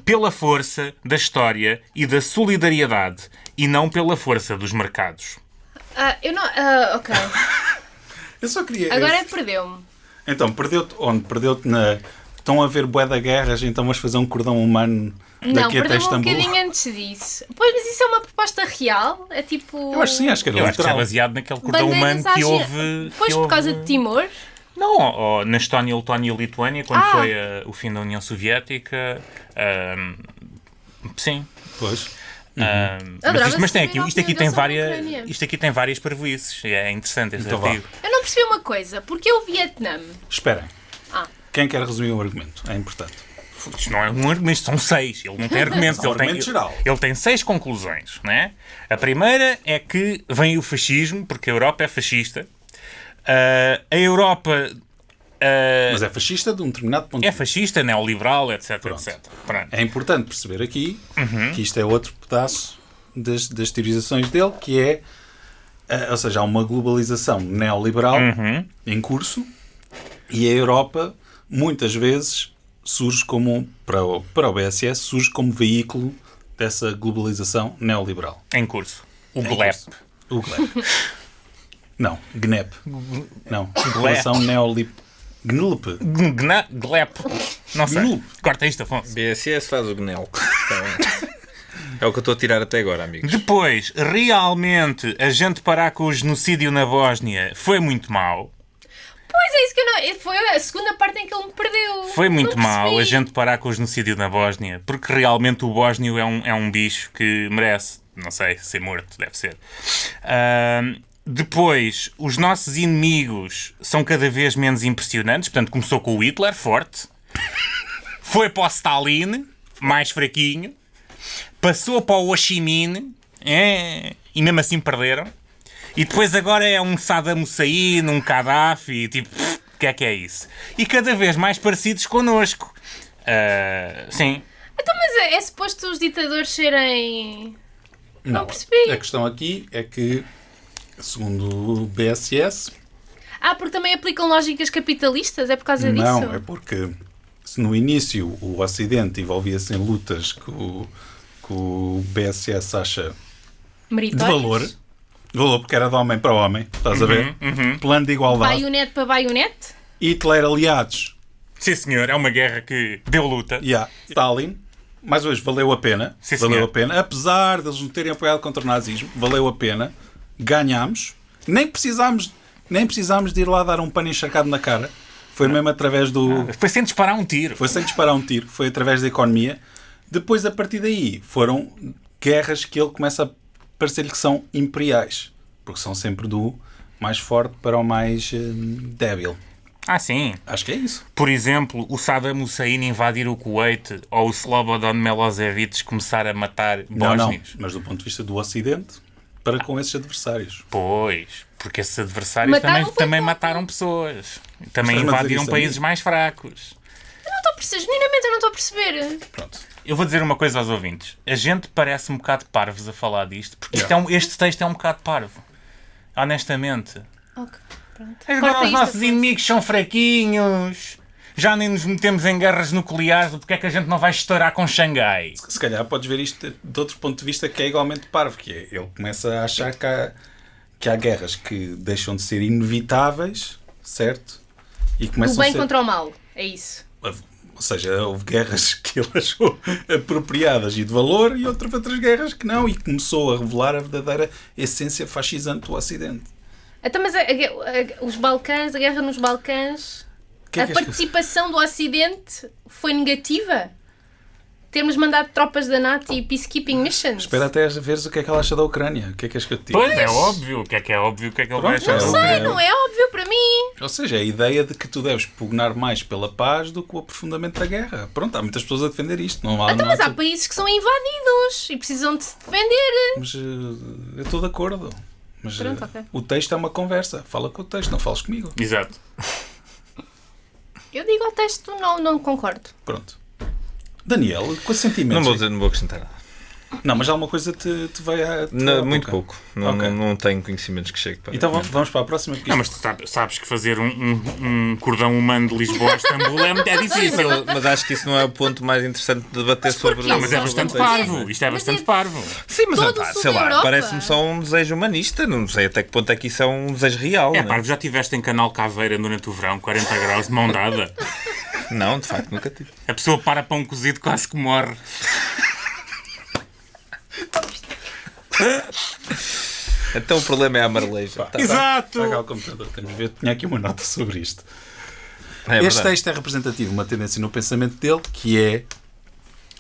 pela força da história e da solidariedade, e não pela força dos mercados. Eu não... ok. Eu só queria... Agora perdeu-me. Então, perdeu-te onde? Perdeu-te na... Estão a ver bué de guerras, então vamos fazer um cordão humano Não, daqui até perdeu-me um Istambul. bocadinho antes disso. Pois, mas isso é uma proposta real? É tipo... Eu acho que sim, acho que era Eu acho que é literal. baseado naquele cordão bandeiras humano que à houve... Pois, por causa de Timor. Não, na Estónia, Letónia e Lituânia, quando foi o fim da União Soviética. Sim. Pois. Mas tem aqui, saber a isto aqui opinião tem deles sobre a Ucrânia. várias, isto aqui tem várias parvoíces. É interessante este Então vá. artigo. Eu não percebi uma coisa. Porquê o Vietnã? Esperem. Ah. Quem quer resumir o argumento? É importante. Isto não é um argumento, são 6. Ele não tem argumentos. É um Ele tem, argumento geral. ele tem 6 conclusões, não é? A primeira é que vem o fascismo, porque a Europa é fascista. A Europa Mas é fascista de um determinado ponto de é vista. fascista, neoliberal, etc, Pronto. etc. Pronto. É importante perceber aqui que isto é outro pedaço das teorizações dele, que é, ou seja, há uma globalização neoliberal em curso e a Europa, muitas vezes, surge como, para o BSS, surge como veículo dessa globalização neoliberal. Em curso. O Em GLEP. curso. O GLEP. Não, GNEP. Não, globalização neoliberal. GNLP. GLEP. Não sei. GNLP. Corta isto, Afonso. BSS faz o GNEL. É o que eu estou a tirar até agora, amigos. Depois, realmente, a gente parar com o genocídio na Bósnia foi muito mau. Pois é isso que eu não... Foi a segunda parte em que ele me perdeu. Foi muito Não mau a percebi. gente parar com o genocídio na Bósnia, porque realmente o bósnio é um bicho que merece, não sei, ser morto, deve ser. Depois, os nossos inimigos são cada vez menos impressionantes. Portanto, começou com o Hitler, forte. Foi para o Stalin, mais fraquinho. Passou para o Ho Chi Minh, e mesmo assim perderam. E depois agora é um Saddam Hussein, um Gaddafi, tipo, o que é isso? E cada vez mais parecidos connosco. Sim. Então, mas é suposto os ditadores serem... Não percebi. A questão aqui é que, segundo o BSS... Porque também aplicam lógicas capitalistas? É por causa disso? Não, é porque se no início o Ocidente envolvia-se em lutas que o BSS acha de Meritórias? valor porque era de homem para homem, estás a ver? Plano de igualdade. Baionete para baionete? Hitler aliados. Sim, senhor, é uma guerra que deu luta. Stalin, mais uma vez, valeu a pena. Sim, valeu senhor. a pena. Apesar deles não terem apoiado contra o nazismo, valeu a pena. Ganhámos. Nem precisámos de ir lá dar um pano encharcado na cara. Foi mesmo através do... Foi sem disparar um tiro. Foi sem disparar um tiro. Foi através da economia. Depois, a partir daí, foram guerras que ele começa a parecer-lhe que são imperiais. Porque são sempre do mais forte para o mais débil. Sim. Acho que é isso. Por exemplo, o Saddam Hussein invadir o Kuwait ou o Slobodan Milosevic começar a matar Não, bósnios. mas do ponto de vista do Ocidente, para com esses adversários. Pois, porque esses adversários Mataram também pouco. mataram pessoas. Também Estás-me a dizer invadiram isso a mim? países mais fracos. Não estou a perceber. Genuinamente eu não estou a perceber. Pronto. Eu vou dizer uma coisa aos ouvintes. A gente parece um bocado parvos a falar disto, porque este texto é um bocado parvo. Honestamente. Ok, pronto. Agora Corta os isto, nossos Afonso. inimigos são fraquinhos. Já nem nos metemos em guerras nucleares. Porque é que a gente não vai estourar com Xangai? Se calhar podes ver isto de outro ponto de vista que é igualmente parvo, que é, ele começa a achar que há guerras que deixam de ser inevitáveis, certo? E O começam a bem ser... contra o mal. É isso. Ou seja, houve guerras que ele achou apropriadas e de valor e outras guerras que não, e começou a revelar a verdadeira essência fascisante do Ocidente. Então, mas os Balcãs, a guerra nos Balcãs, Que é a que és que- participação do Ocidente foi negativa? Termos mandado tropas da NATO e peacekeeping missions? Espera até veres o que é que ela acha da Ucrânia. O que é que és que eu te digo? Pois é óbvio. O que é óbvio? O que é que ele vai Pronto, achar? não Sei, É. não é óbvio para mim. Ou seja, a ideia de que tu deves pugnar mais pela paz do que o aprofundamento da guerra. Pronto, há muitas pessoas a defender isto. Não há, Então, não há mas há países que são invadidos e precisam de se defender. Mas eu estou de acordo. Mas Pronto, ok. o texto é uma conversa. Fala com o texto, não fales comigo. Exato. Eu digo ao texto, não concordo. Pronto. Daniel, com sentimentos. Não vou acrescentar nada. Não, mas alguma coisa te vai a. Muito pouco. Ok. Não tenho conhecimentos que chegue para. Então vamos para a próxima. porque Não, isto- mas tu sabes que fazer um cordão humano de Lisboa a Istambul é difícil. Mas acho que isso não é o ponto mais interessante de debater sobre. porquê? Não, mas é Só bastante estamos a dizer. parvo. Isto é Mas bastante é- parvo. Sim, mas Todo o sul sei da lá, Europa. parece-me só um desejo humanista. Não sei até que ponto é que isso é um desejo real. É não parvo, já estiveste em Canal Caveira durante o verão, 40 graus de mão dada. Não, de facto, nunca tive. A pessoa para pão cozido quase que morre. Então o problema é a marleja. Tá. Exato! Está cá o computador, tenho de ver. Tinha aqui uma nota sobre isto. É Este verdade. texto é representativo de uma tendência no pensamento dele, que é: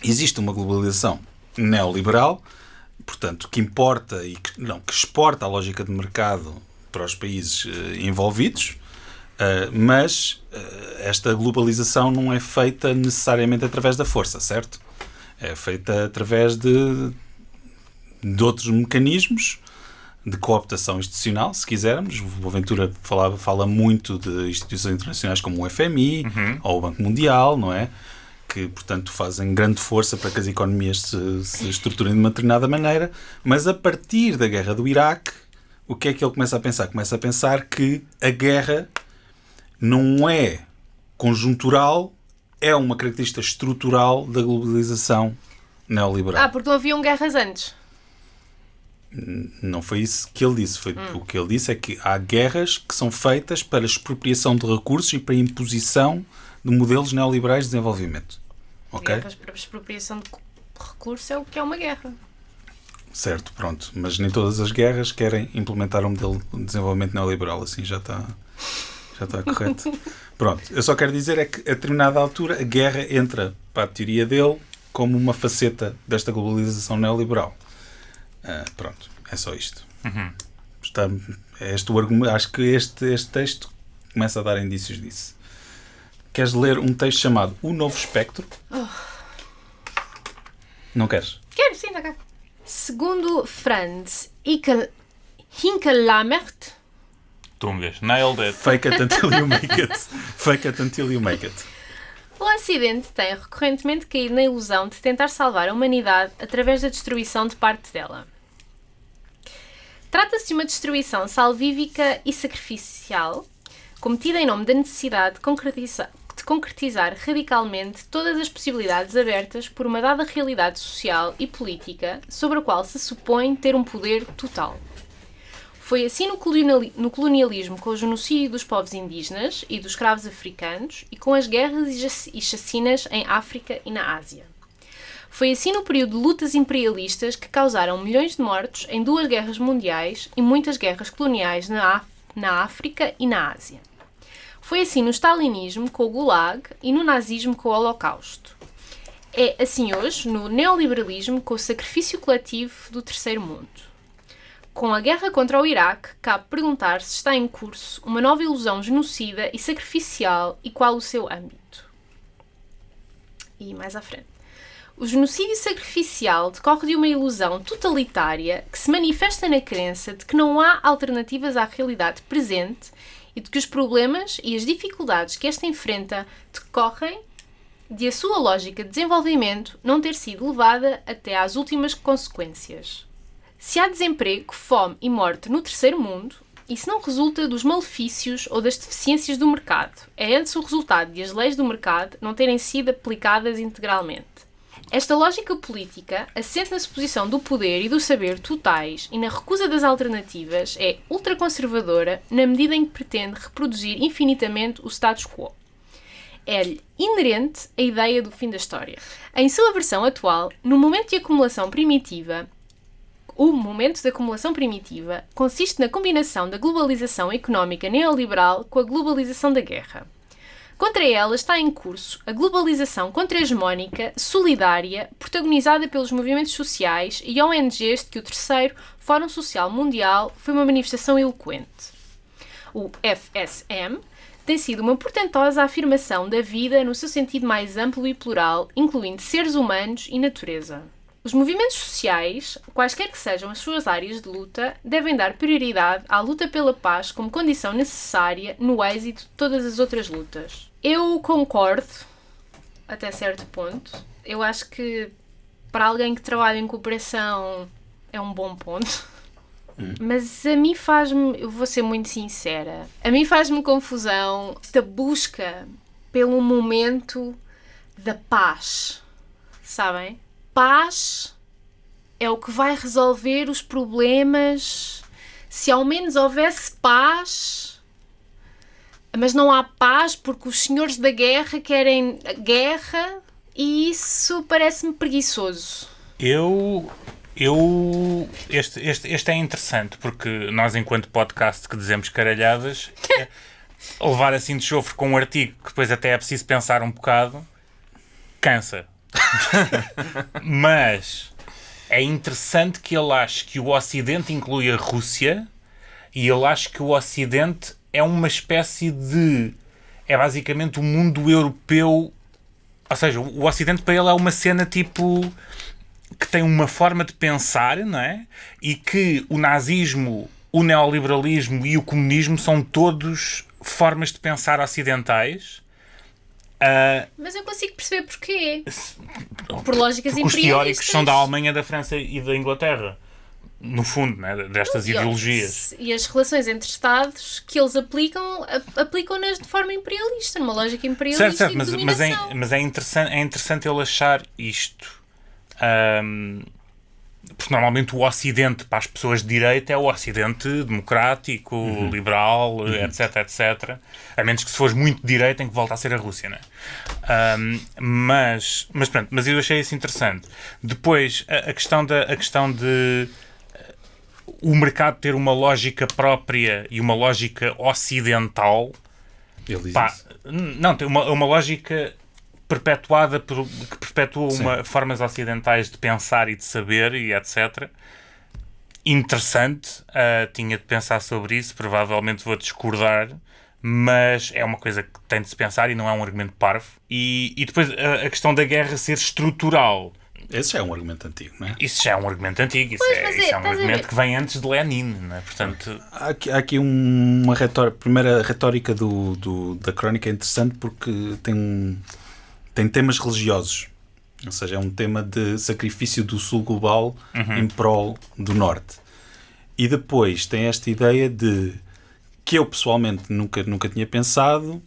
existe uma globalização neoliberal, portanto, que importa e que exporta a lógica de mercado para os países envolvidos, mas esta globalização não é feita necessariamente através da força, certo? É feita através de outros mecanismos de cooptação institucional, se quisermos. O Boaventura fala muito de instituições internacionais como o FMI ou o Banco Mundial, não é? Que, portanto, fazem grande força para que as economias se estruturem de uma determinada maneira, mas a partir da guerra do Iraque, o que é que ele começa a pensar? Começa a pensar que a guerra não é conjuntural, é uma característica estrutural da globalização neoliberal. Porque não haviam guerras antes. Não foi isso que ele disse. O que ele disse é que há guerras que são feitas para expropriação de recursos e para imposição de modelos neoliberais de desenvolvimento. Ok? Guerras para expropriação de recursos é o que é uma guerra. Certo, pronto. Mas nem todas as guerras querem implementar um modelo de desenvolvimento neoliberal. Assim já está correto. Pronto. Eu só quero dizer é que a determinada altura a guerra entra para a teoria dele como uma faceta desta globalização neoliberal. Pronto. É só isto. É este o argumento. Acho que este texto começa a dar indícios disso. Queres ler um texto chamado O Novo Espectro? Não queres? Quero, sim, está cá. Segundo Franz Hinkelamert, Tungas, nailed it. Fake it until you make it. Fake it until you make it. o Ocidente tem recorrentemente caído na ilusão de tentar salvar a humanidade através da destruição de parte dela. Trata-se de uma destruição salvífica e sacrificial, cometida em nome da necessidade de concretizar radicalmente todas as possibilidades abertas por uma dada realidade social e política sobre a qual se supõe ter um poder total. Foi assim no colonialismo com o genocídio dos povos indígenas e dos escravos africanos e com as guerras e chacinas em África e na Ásia. Foi assim no período de lutas imperialistas que causaram milhões de mortos em 2 guerras mundiais e muitas guerras coloniais na África e na Ásia. Foi assim no stalinismo com o Gulag e no nazismo com o Holocausto. É assim hoje no neoliberalismo com o sacrifício coletivo do terceiro mundo. Com a guerra contra o Iraque, cabe perguntar se está em curso uma nova ilusão genocida e sacrificial e qual o seu âmbito. E mais à frente. O genocídio sacrificial decorre de uma ilusão totalitária que se manifesta na crença de que não há alternativas à realidade presente e de que os problemas e as dificuldades que esta enfrenta decorrem de a sua lógica de desenvolvimento não ter sido levada até às últimas consequências. Se há desemprego, fome e morte no terceiro mundo, isso não resulta dos malefícios ou das deficiências do mercado. É antes o resultado de as leis do mercado não terem sido aplicadas integralmente. Esta lógica política, assente na suposição do poder e do saber totais e na recusa das alternativas, é ultraconservadora na medida em que pretende reproduzir infinitamente o status quo. É-lhe inerente a ideia do fim da história. Em sua versão atual, no momento de acumulação primitiva, o momento da acumulação primitiva consiste na combinação da globalização económica neoliberal com a globalização da guerra. Contra ela está em curso a globalização contra-hegemónica, solidária, protagonizada pelos movimentos sociais e ONGs de que o terceiro Fórum Social Mundial foi uma manifestação eloquente. O FSM tem sido uma portentosa afirmação da vida no seu sentido mais amplo e plural, incluindo seres humanos e natureza. Os movimentos sociais, quaisquer que sejam as suas áreas de luta, devem dar prioridade à luta pela paz como condição necessária no êxito de todas as outras lutas. Eu concordo, até certo ponto. Eu acho que para alguém que trabalha em cooperação é um bom ponto. Mas a mim faz-me, eu vou ser muito sincera, a mim faz-me confusão esta busca pelo momento da paz, sabem? Paz é o que vai resolver os problemas. Se ao menos houvesse paz, mas não há paz porque os senhores da guerra querem a guerra e isso parece-me preguiçoso. Eu Este é interessante, porque nós, enquanto podcast que dizemos caralhadas, levar assim de chofre com um artigo que depois até é preciso pensar um bocado, cansa. Mas é interessante que ele ache que o Ocidente inclui a Rússia e ele acha que o Ocidente é uma espécie de... é basicamente o mundo europeu. Ou seja, o Ocidente para ele é uma cena tipo... que tem uma forma de pensar, não é? E que o nazismo, o neoliberalismo e o comunismo são todos formas de pensar ocidentais. Mas eu consigo perceber porquê. Por lógicas Porque os imperialistas. teóricos são da Alemanha, da França e da Inglaterra. No fundo, né? Destas ideologias. E as relações entre Estados que eles aplicam-nas de forma imperialista, numa lógica imperialista Certo, e de mas dominação. é interessante ele achar isto. Porque normalmente o Ocidente para as pessoas de direita é o Ocidente democrático, liberal, etc, etc. A menos que se fores muito de direita tem que voltar a ser a Rússia, não é? Mas eu achei isso interessante. Depois, a questão de o mercado ter uma lógica própria e uma lógica ocidental. Ele diz Pá, isso. não, tem uma lógica perpetuada, que perpetua formas ocidentais de pensar e de saber e etc. Interessante, tinha de pensar sobre isso, provavelmente vou discordar, mas é uma coisa que tem de se pensar e não é um argumento parvo. E depois a questão da guerra ser estrutural. Esse já é um argumento antigo, não é? Isso já é um argumento antigo, isso é um estás a argumento ver? que vem antes de Lenin, não é? Portanto, Há aqui uma retórica, primeira retórica da crónica é interessante porque tem temas religiosos, ou seja, é um tema de sacrifício do sul global em prol do norte. E depois tem esta ideia de que eu pessoalmente nunca tinha pensado,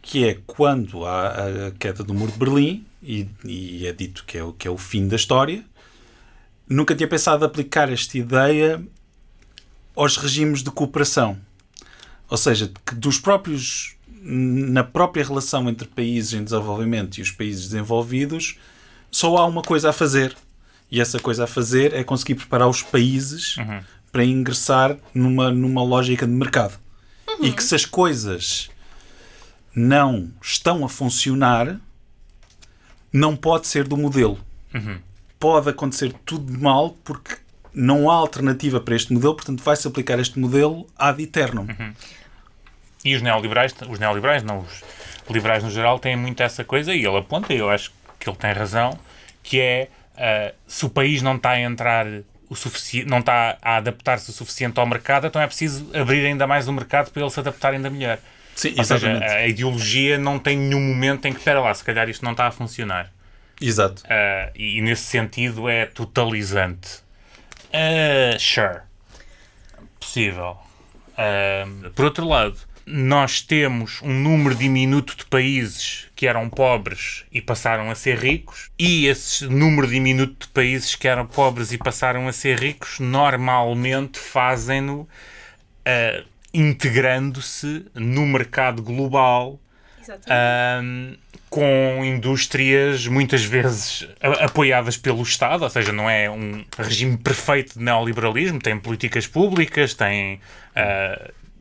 que é quando há a queda do Muro de Berlim e é dito que é o fim da história, nunca tinha pensado aplicar esta ideia aos regimes de cooperação. Ou seja, que na própria relação entre países em desenvolvimento e os países desenvolvidos, só há uma coisa a fazer. E essa coisa a fazer é conseguir preparar os países para ingressar numa lógica de mercado. E que se as coisas não estão a funcionar, não pode ser do modelo. Pode acontecer tudo de mal porque não há alternativa para este modelo, portanto vai-se aplicar este modelo ad eternum. e os liberais não, os liberais no geral têm muito essa coisa, e ele aponta, e eu acho que ele tem razão, que é se o país não está a entrar o suficiente, não está a adaptar-se o suficiente ao mercado, então é preciso abrir ainda mais o mercado para ele se adaptar ainda melhor. Sim, Ou seja, exatamente. a ideologia não tem nenhum momento em que, espera lá, se calhar isto não está a funcionar. Exato. E nesse sentido é totalizante. Sure. Possível. Por outro lado, nós temos um número diminuto de países que eram pobres e passaram a ser ricos, e esse número diminuto de países que eram pobres e passaram a ser ricos normalmente fazem-no integrando-se no mercado global, com indústrias muitas vezes apoiadas pelo Estado, ou seja, não é um regime perfeito de neoliberalismo, tem políticas públicas,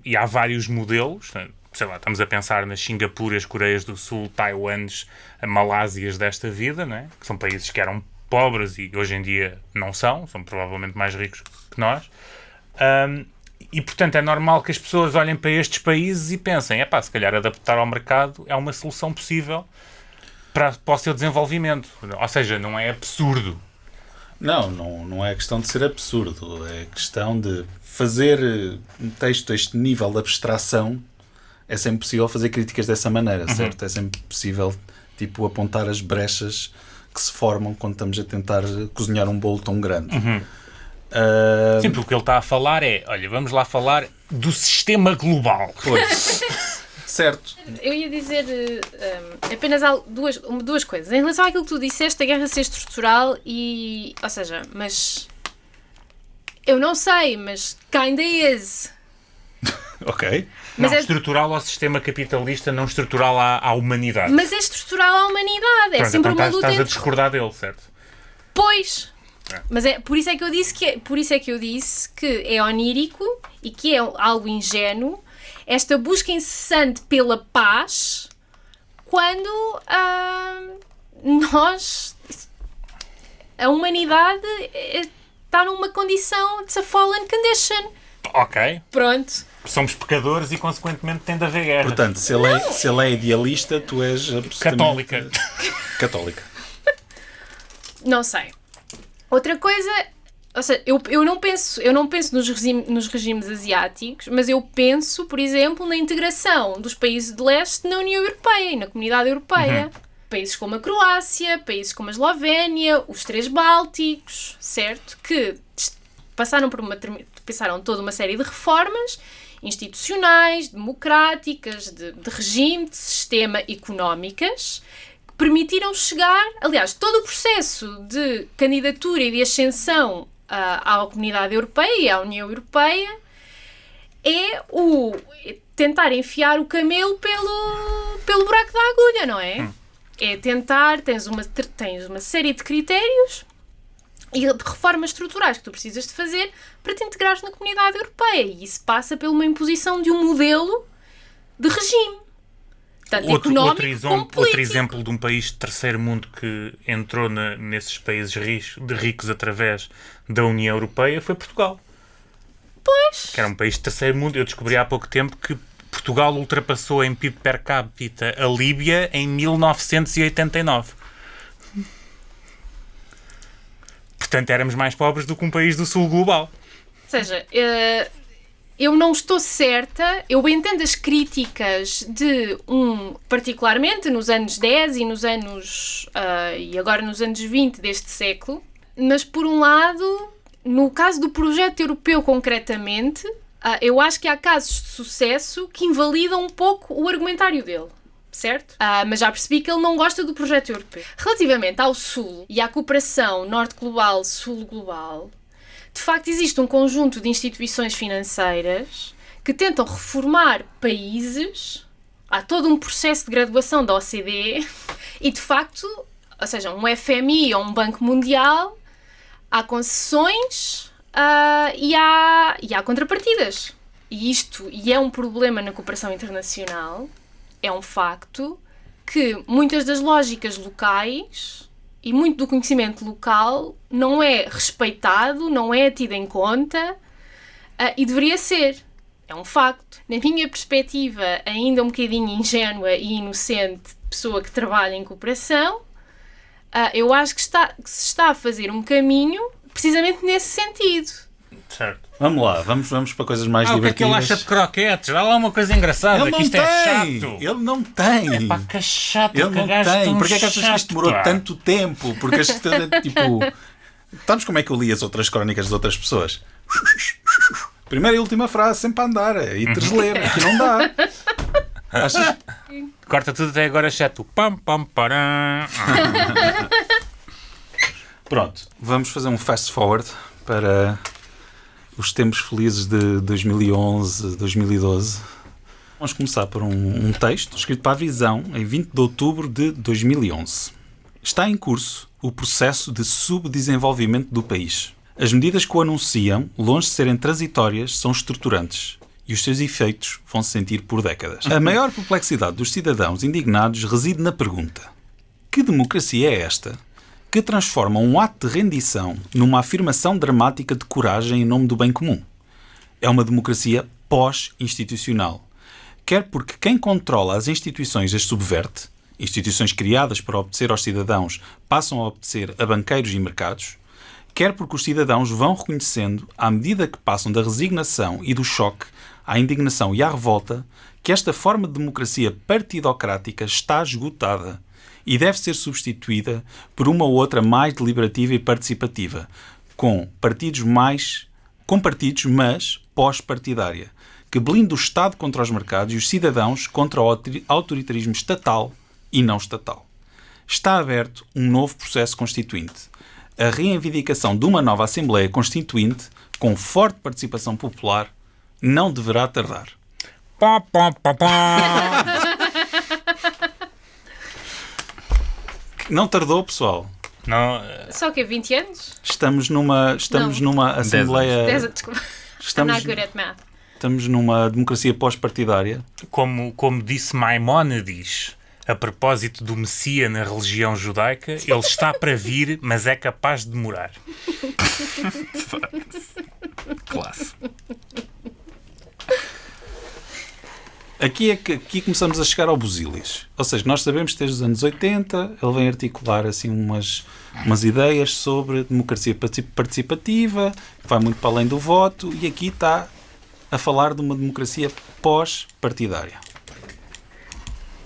e há vários modelos, sei lá, estamos a pensar nas Singapuras, Coreias do Sul, Taiwanes, Malásias desta vida, não é? Que são países que eram pobres e hoje em dia não são provavelmente mais ricos que nós. E, portanto, é normal que as pessoas olhem para estes países e pensem, se calhar adaptar ao mercado é uma solução possível para o seu desenvolvimento. Ou seja, não é absurdo. Não é questão de ser absurdo, é questão de fazer um texto a este nível de abstração. É sempre possível fazer críticas dessa maneira, certo? É sempre possível, apontar as brechas que se formam quando estamos a tentar cozinhar um bolo tão grande. Sim, porque o que ele está a falar é, olha, vamos lá falar do sistema global. Pois. Certo. Eu ia dizer apenas duas coisas. Em relação àquilo que tu disseste, a guerra ser estrutural ou seja, mas eu não sei, mas kinda is. Ok. Mas não, estrutural ao sistema capitalista, não estrutural à humanidade. Mas é estrutural à humanidade. É Pronto, sempre então uma luta estás a entre... discordar dele, certo? Pois. Mas por isso é que eu disse que é onírico e que é algo ingênuo esta busca incessante pela paz quando a humanidade está numa condição, it's a fallen condition. Ok. Pronto. Somos pecadores e, consequentemente, tem de haver guerra. Portanto, se ele é idealista, tu és Católica. Católica. Não sei. Outra coisa, ou seja, eu não penso nos regimes asiáticos, mas eu penso, por exemplo, na integração dos países de leste na União Europeia e na Comunidade Europeia. Países como a Croácia, países como a Eslovénia, os 3 Bálticos, certo? Que passaram toda uma série de reformas institucionais, democráticas, de regime, de sistema económicas, que permitiram chegar, aliás, todo o processo de candidatura e de ascensão à Comunidade Europeia e à União Europeia é o tentar enfiar o camelo pelo buraco da agulha, não é? É tentar, tens uma série de critérios e de reformas estruturais que tu precisas de fazer para te integrares na Comunidade Europeia. E isso passa por uma imposição de um modelo de regime. Tanto económico como político. Outro exemplo de um país de terceiro mundo que entrou nesses países ricos através da União Europeia foi Portugal. Pois. Que era um país de terceiro mundo. Eu descobri há pouco tempo que Portugal ultrapassou em PIB per capita a Líbia em 1989. Portanto, éramos mais pobres do que um país do sul global. Ou seja, eu não estou certa, eu entendo as críticas de particularmente nos anos 10 e nos anos e agora nos anos 20 deste século, mas por um lado, no caso do projeto europeu concretamente, eu acho que há casos de sucesso que invalidam um pouco o argumentário dele. Certo? Mas já percebi que ele não gosta do projeto europeu. Relativamente ao Sul e à cooperação Norte Global, Sul Global, de facto existe um conjunto de instituições financeiras que tentam reformar países. Há todo um processo de graduação da OCDE e, de facto, ou seja, um FMI ou um Banco Mundial, há concessões e há contrapartidas. E é um problema na cooperação internacional. É um facto que muitas das lógicas locais e muito do conhecimento local não é respeitado, não é tido em conta e deveria ser. É um facto. Na minha perspectiva, ainda um bocadinho ingênua e inocente de pessoa que trabalha em cooperação, eu acho que se está a fazer um caminho precisamente nesse sentido. Certo. Vamos lá, vamos para coisas mais divertidas. O que é que ele acha de croquetes? Dá lá uma coisa engraçada, que isto é chato. Ele não tem. Pá, que chato, ele não tem. Porquê é que achas que isto demorou pá? tanto tempo? Porque tipo... Sabes como é que eu li as outras crónicas das outras pessoas? Primeira e última frase, sempre a andar. E ler. Aqui não dá. Achas? Corta tudo até agora, chato. Pam, pam, param. Pronto, vamos fazer um fast forward para os tempos felizes de 2011, 2012. Vamos começar por um texto escrito para a Visão em 20 de outubro de 2011. Está em curso o processo de subdesenvolvimento do país. As medidas que o anunciam, longe de serem transitórias, são estruturantes e os seus efeitos vão se sentir por décadas. A maior perplexidade dos cidadãos indignados reside na pergunta: que democracia é esta que transforma um ato de rendição numa afirmação dramática de coragem em nome do bem comum? É uma democracia pós-institucional. Quer porque quem controla as instituições as subverte, instituições criadas para obedecer aos cidadãos passam a obedecer a banqueiros e mercados, quer porque os cidadãos vão reconhecendo, à medida que passam da resignação e do choque à indignação e à revolta, que esta forma de democracia partidocrática está esgotada e deve ser substituída por uma ou outra mais deliberativa e participativa, com partidos, mas pós-partidária, que blinde o Estado contra os mercados e os cidadãos contra o autoritarismo estatal e não estatal. Está aberto um novo processo constituinte. A reivindicação de uma nova Assembleia Constituinte, com forte participação popular, não deverá tardar. Não tardou, pessoal. Não, Só que 20 anos? Estamos numa Assembleia... Desculpa. I'm Estamos, not good at math. estamos numa democracia pós-partidária. como disse Maimónides, a propósito do Messias na religião judaica, ele está para vir, mas é capaz de demorar. Classe. Aqui começamos a chegar ao busilis. Ou seja, nós sabemos que desde os anos 80 ele vem articular assim umas ideias sobre democracia participativa, que vai muito para além do voto, e aqui está a falar de uma democracia pós-partidária.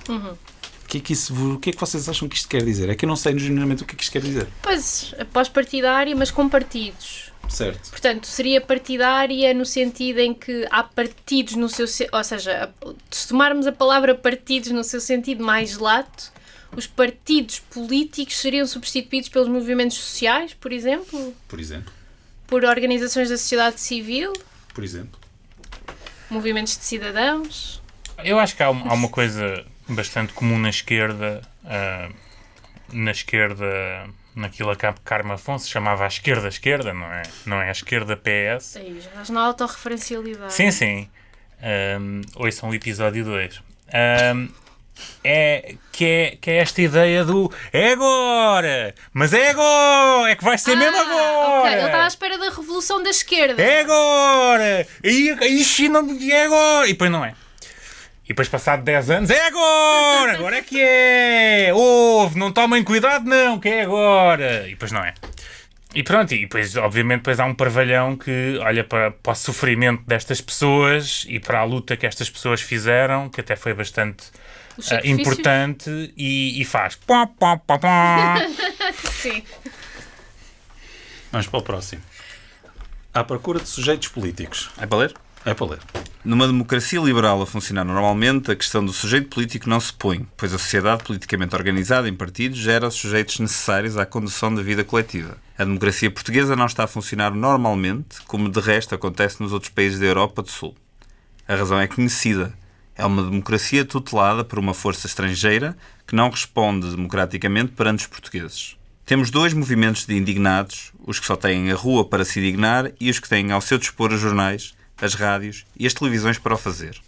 Uhum. O que é que vocês acham que isto quer dizer? É que eu não sei genuinamente o que é que isto quer dizer. Pois, pós-partidária, mas com partidos. Certo. Portanto, seria partidária no sentido em que há partidos no seu... Ou seja, se tomarmos a palavra partidos no seu sentido mais lato, os partidos políticos seriam substituídos pelos movimentos sociais, por exemplo? Por exemplo. Por organizações da sociedade civil? Por exemplo. Movimentos de cidadãos? Eu acho que há uma coisa bastante comum na esquerda, naquilo a Carmo Afonso chamava a esquerda, não é a esquerda PS. Aí, já estás na autorreferencialidade. Sim. Ouçam o episódio 2. Que é esta ideia do é agora, mas é agora, é que vai ser mesmo agora. Ok, ele estava à espera da revolução da esquerda. É agora, e China é agora, e depois não é. E depois, passado 10 anos, é agora é que é, não tomem cuidado não, que é agora, e depois não é. E pronto, e depois, obviamente, depois há um parvalhão que olha para o sofrimento destas pessoas e para a luta que estas pessoas fizeram, que até foi bastante importante, e faz Sim. Vamos para o próximo. À procura de sujeitos políticos. É para ler? É para ler. Numa democracia liberal a funcionar normalmente, a questão do sujeito político não se põe, pois a sociedade politicamente organizada em partidos gera os sujeitos necessários à condução da vida coletiva. A democracia portuguesa não está a funcionar normalmente, como de resto acontece nos outros países da Europa do Sul. A razão é conhecida. É uma democracia tutelada por uma força estrangeira que não responde democraticamente perante os portugueses. Temos dois movimentos de indignados, os que só têm a rua para se indignar e os que têm ao seu dispor os jornais, as rádios e as televisões para o fazer.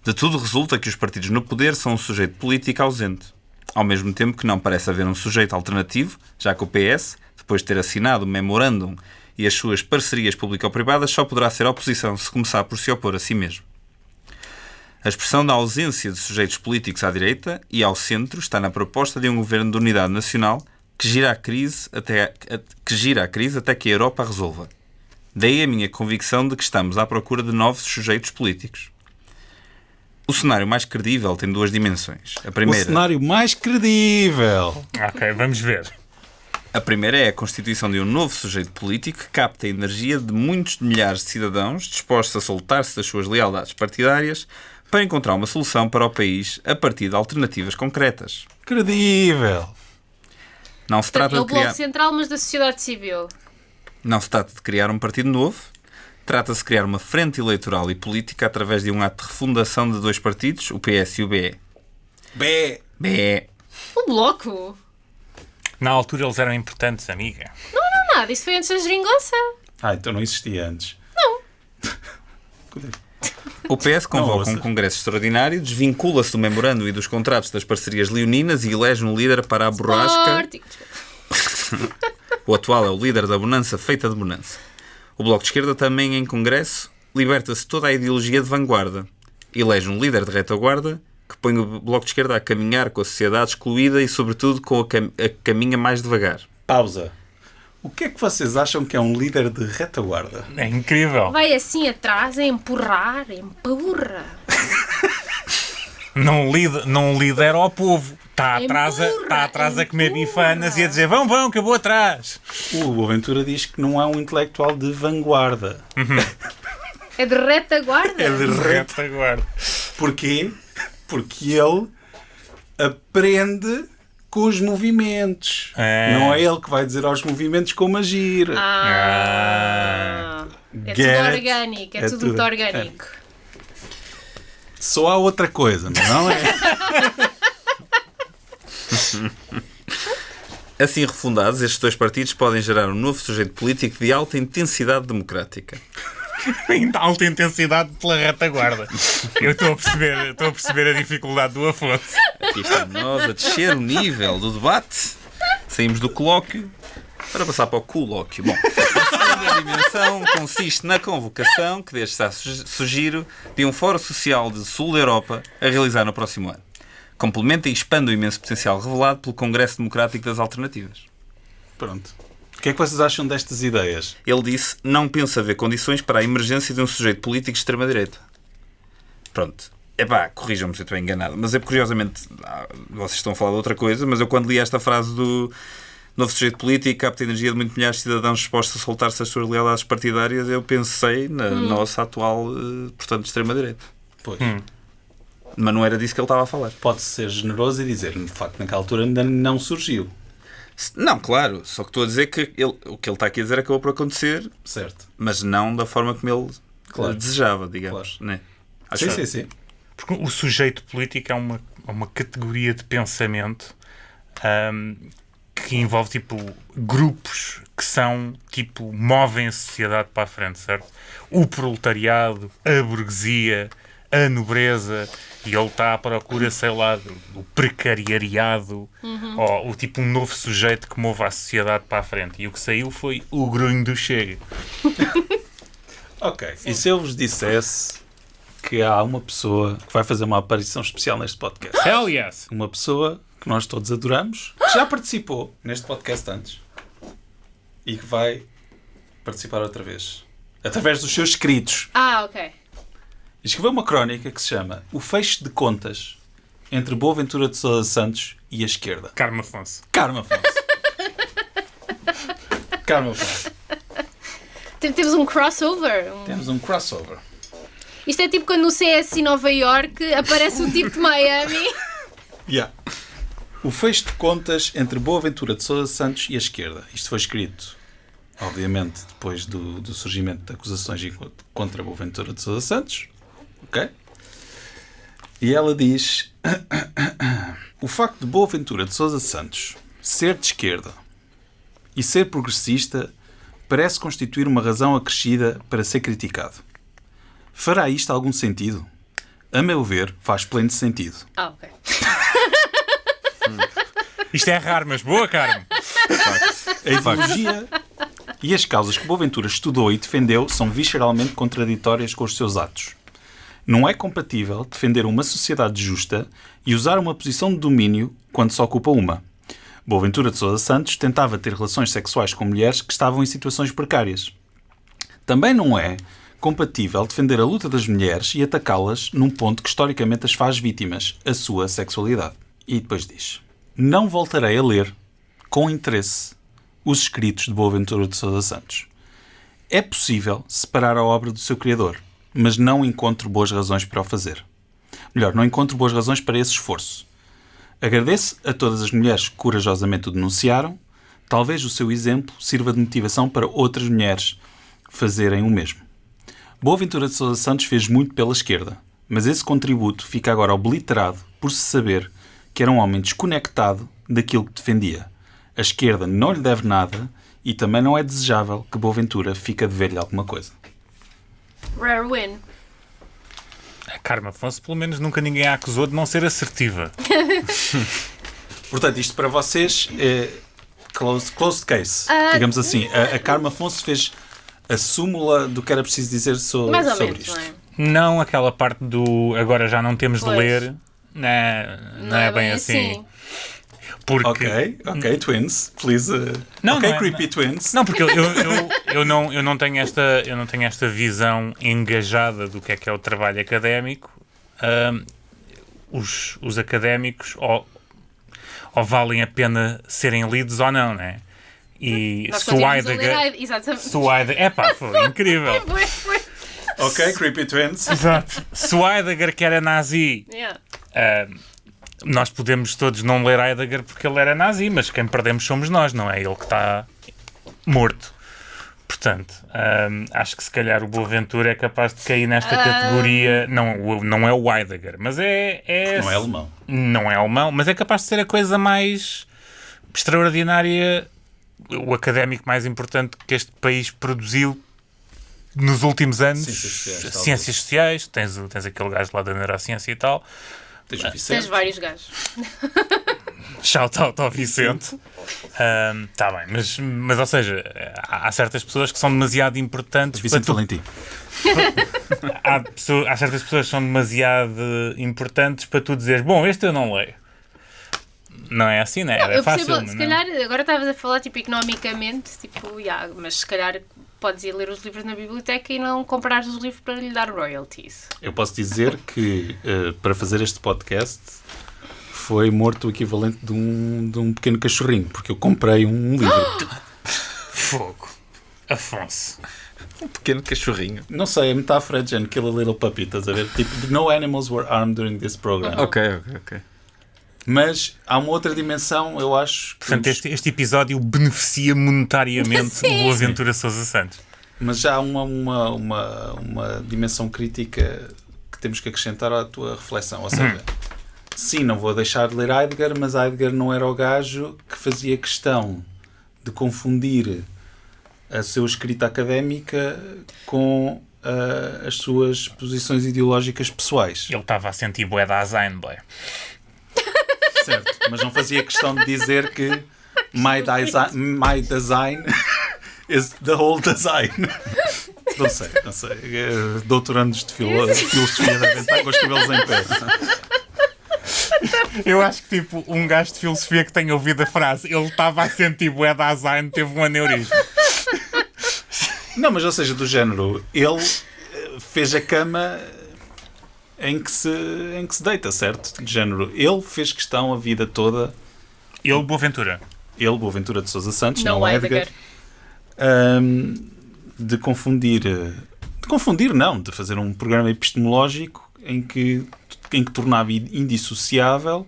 De tudo resulta que os partidos no poder são um sujeito político ausente, ao mesmo tempo que não parece haver um sujeito alternativo, já que o PS, depois de ter assinado o memorandum e as suas parcerias público-privadas, só poderá ser oposição se começar por se opor a si mesmo. A expressão da ausência de sujeitos políticos à direita e ao centro está na proposta de um governo de unidade nacional que gira a crise até que a Europa a resolva. Daí a minha convicção de que estamos à procura de novos sujeitos políticos. O cenário mais credível tem duas dimensões. A primeira... O cenário mais credível. Ok, vamos ver. A primeira é a constituição de um novo sujeito político que capta a energia de muitos milhares de cidadãos dispostos a soltar-se das suas lealdades partidárias para encontrar uma solução para o país a partir de alternativas concretas. Credível. Não se trata É o de criar... Bloco Central, mas da sociedade civil. Não se trata de criar um partido novo, trata-se de criar uma frente eleitoral e política através de um ato de refundação de dois partidos, o PS e o BE. BE. O Bloco? Na altura eles eram importantes, amiga. Não, nada. Isso foi antes da geringonça. Então não existia antes. Não. O PS convoca um congresso extraordinário, desvincula-se do memorando e dos contratos das parcerias leoninas e elege um líder para a borrasca. O atual é o líder da bonança feita de bonança. O Bloco de Esquerda também em congresso liberta-se toda a ideologia de vanguarda. Elege um líder de retaguarda que põe o Bloco de Esquerda a caminhar com a sociedade excluída e, sobretudo, com a caminha mais devagar. Pausa. O que é que vocês acham que é um líder de retaguarda? É incrível. Vai assim atrás, a empurrar, empurra. Não lidera ao povo. Está atrás a comer bifanas e a dizer vão, que eu vou atrás. O Aventura diz que não é um intelectual de vanguarda. É de retaguarda? É de Retaguarda. Porquê? Porque ele aprende com os movimentos. Não é ele que vai dizer aos movimentos como agir. É tudo orgânico. É tudo muito orgânico. Só há outra coisa, não é? Assim refundados, estes dois partidos podem gerar um novo sujeito político de alta intensidade democrática. Em alta intensidade pela retaguarda. Eu estou a perceber a dificuldade do Afonso. Aqui estamos nós a descer o nível do debate. Saímos do colóquio para passar para o colóquio. Bom, a segunda dimensão consiste na convocação, que desde já sugiro, de um Fórum Social de Sul da Europa a realizar no próximo ano. Complementa e expande o imenso potencial revelado pelo Congresso Democrático das Alternativas. Pronto. O que é que vocês acham destas ideias? Ele disse, não pensa haver condições para a emergência de um sujeito político de extrema-direita. Pronto. Epá, corrijam-me se eu estou enganado, mas é curiosamente, vocês estão a falar de outra coisa, mas eu quando li esta frase do novo sujeito político, capta a energia de muitos milhares de cidadãos dispostos a soltar-se as suas lealdades partidárias, eu pensei na nossa atual, portanto, extrema-direita. Pois. Mas não era disso que ele estava a falar. Pode ser generoso e dizer, de facto, naquela altura ainda não surgiu. Não, claro, só que estou a dizer que o que ele está aqui a dizer acabou por acontecer, Certo. mas não da forma como ele desejava, digamos. Claro. Né? Sim. Porque o sujeito político é uma categoria de pensamento que envolve, tipo, grupos que são, tipo, movem a sociedade para a frente, certo? O proletariado, a burguesia, a nobreza, e ele está à procura, sei lá, do precariado, ou o tipo um novo sujeito que move a sociedade para a frente. E o que saiu foi o grunho do Chega. Ok. E se eu vos dissesse que há uma pessoa que vai fazer uma aparição especial neste podcast? Hell yes! Uma pessoa que nós todos adoramos, que já participou neste podcast antes e que vai participar outra vez. Através dos seus escritos. Ok. Escreveu uma crónica que se chama O Fecho de Contas entre Boaventura de Sousa Santos e a esquerda. Carmo Afonso. Carmo Afonso. Carmo Afonso. Temos um crossover. Temos um crossover. Isto é tipo quando no CS em Nova York aparece o tipo de Miami. Yeah. O fecho de contas entre Boaventura de Sousa Santos e a esquerda. Isto foi escrito, obviamente, depois do surgimento de acusações contra Boaventura de Sousa Santos. Ok? E ela diz: o facto de Boaventura de Sousa Santos ser de esquerda e ser progressista parece constituir uma razão acrescida para ser criticado. Fará isto algum sentido? A meu ver, faz pleno sentido. Ok. Isto é raro, mas boa, Carmo. A ideologia e as causas que Boaventura estudou e defendeu são visceralmente contraditórias com os seus atos. Não é compatível defender uma sociedade justa e usar uma posição de domínio quando se ocupa uma. Boaventura de Sousa Santos tentava ter relações sexuais com mulheres que estavam em situações precárias. Também não é compatível defender a luta das mulheres e atacá-las num ponto que historicamente as faz vítimas, a sua sexualidade. E depois diz: não voltarei a ler, com interesse, os escritos de Boaventura de Sousa Santos. É possível separar a obra do seu criador, mas não encontro boas razões para o fazer. Melhor, não encontro boas razões para esse esforço. Agradeço a todas as mulheres que corajosamente o denunciaram. Talvez o seu exemplo sirva de motivação para outras mulheres fazerem o mesmo. Boaventura de Sousa Santos fez muito pela esquerda, mas esse contributo fica agora obliterado por se saber que era um homem desconectado daquilo que defendia. A esquerda não lhe deve nada e também não é desejável que Boaventura fique a dever-lhe alguma coisa. Rare win. A Carmo Afonso, pelo menos, nunca ninguém a acusou de não ser assertiva. Portanto, isto para vocês é closed case. Digamos assim, a Carmo Afonso fez a súmula do que era preciso dizer Mais ou sobre menos, isto. não é? Não aquela parte do agora já não temos de Pois. ler. Não é bem assim. Porque... Ok, twins. Please. Não, ok, não é- creepy twins. Não, porque eu não tenho esta visão engajada do que é o trabalho académico. Os académicos ou valem a pena serem lidos ou não, né? E Nós se o continuamos a Heidegger... ler, exatamente. Se o Heidegger... Epá, foi incrível. Foi. Ok, creepy twins. Exato. Se o Heidegger que era nazi... Yeah. nós podemos todos não ler Heidegger porque ele era nazi, mas quem perdemos somos nós, não é ele que está morto. Portanto, acho que se calhar o Boaventura é capaz de cair nesta categoria. Não é o Heidegger, mas Não é alemão. Não é alemão, mas é capaz de ser a coisa mais extraordinária, o académico mais importante que este país produziu nos últimos anos. Ciências sociais. Tens aquele gajo lá da neurociência e tal. Tens vários gajos. Shout out ao Vicente. Tá bem, mas ou seja, há certas pessoas que são demasiado importantes. Vicente Valentim. Há certas pessoas que são demasiado importantes para tu dizeres, bom, este eu não leio. Não é assim, não é? Não, é fácil. Percebo, se calhar, agora estavas a falar tipo economicamente, tipo, mas se calhar podes ir ler os livros na biblioteca e não comprar os livros para lhe dar royalties. Eu posso dizer que para fazer este podcast foi morto o equivalente de um pequeno cachorrinho, porque eu comprei um livro. Fogo. Afonso. Um pequeno cachorrinho. Não sei, a metáfora é de género, kill a little puppy, estás a ver? Tipo, no animals were armed during this program. Ok. Mas há uma outra dimensão, eu acho... Portanto, este episódio beneficia monetariamente o Boaventura Sousa Santos. Mas já há uma dimensão crítica que temos que acrescentar à tua reflexão. Ou seja, sim, não vou deixar de ler Heidegger, mas Heidegger não era o gajo que fazia questão de confundir a sua escrita académica com as suas posições ideológicas pessoais. Ele estava a sentir bué da Dasein, boy. Certo, mas não fazia questão de dizer que my design is the whole design. Não sei. Doutorandos de filosofia devem estar com os cabelos em pé. Eu acho que, tipo, um gajo de filosofia que tenha ouvido a frase ele estava a sentir bué da Dasein teve um aneurisma. Não, mas ou seja, do género, ele fez a cama em que se deita, certo? De género, ele fez questão a vida toda. Ele, Boaventura de Sousa Santos, não Heidegger. De fazer um programa epistemológico em que tornava indissociável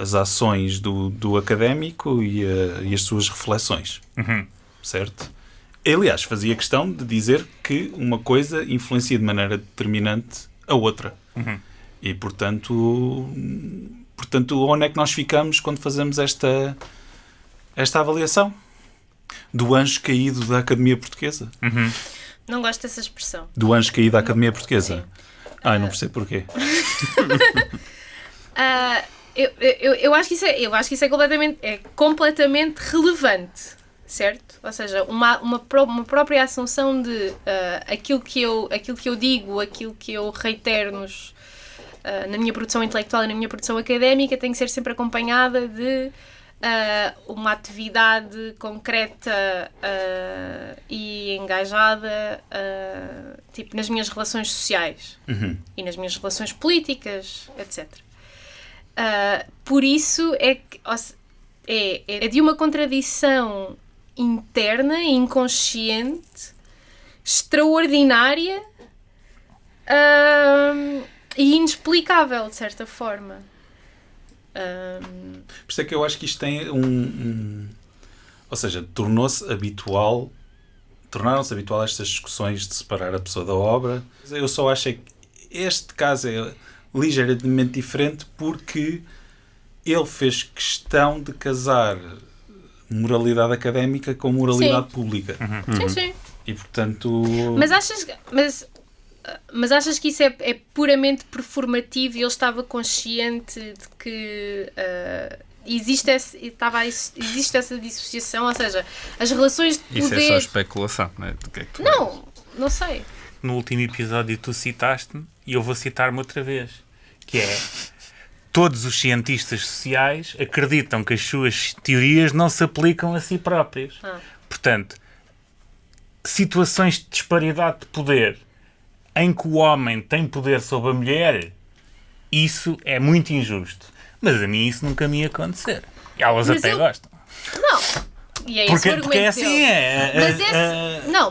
as ações do académico e as suas reflexões. Certo? Ele, aliás, fazia questão de dizer que uma coisa influencia de maneira determinante a outra. E, portanto, onde é que nós ficamos quando fazemos esta avaliação? Do anjo caído da Academia Portuguesa? Não gosto dessa expressão. Do anjo caído da Academia Portuguesa? Não percebo porquê. Eu acho que isso é completamente relevante. Certo? Ou seja, uma própria assunção de aquilo que eu digo, aquilo que eu reitero na minha produção intelectual e na minha produção académica tem que ser sempre acompanhada de uma atividade concreta e engajada tipo nas minhas relações sociais e nas minhas relações políticas, etc. Por isso é de uma contradição interna e inconsciente extraordinária e inexplicável, de certa forma. Por isso é que eu acho que isto tem ou seja, tornaram-se habitual estas discussões de separar a pessoa da obra. Eu só acho que este caso é ligeiramente diferente porque ele fez questão de casar moralidade académica com moralidade pública. Sim. E, portanto... Mas achas que isso é puramente performativo e ele estava consciente de que existe essa dissociação? Ou seja, as relações de poder... Isso é só especulação, não é? Do que é que tu não sei. No último episódio tu citaste-me e eu vou citar-me outra vez, que é: todos os cientistas sociais acreditam que as suas teorias não se aplicam a si próprios. Portanto, situações de disparidade de poder em que o homem tem poder sobre a mulher, isso é muito injusto. Mas a mim isso nunca me ia acontecer. E elas até gostam. Não. E é porque é assim,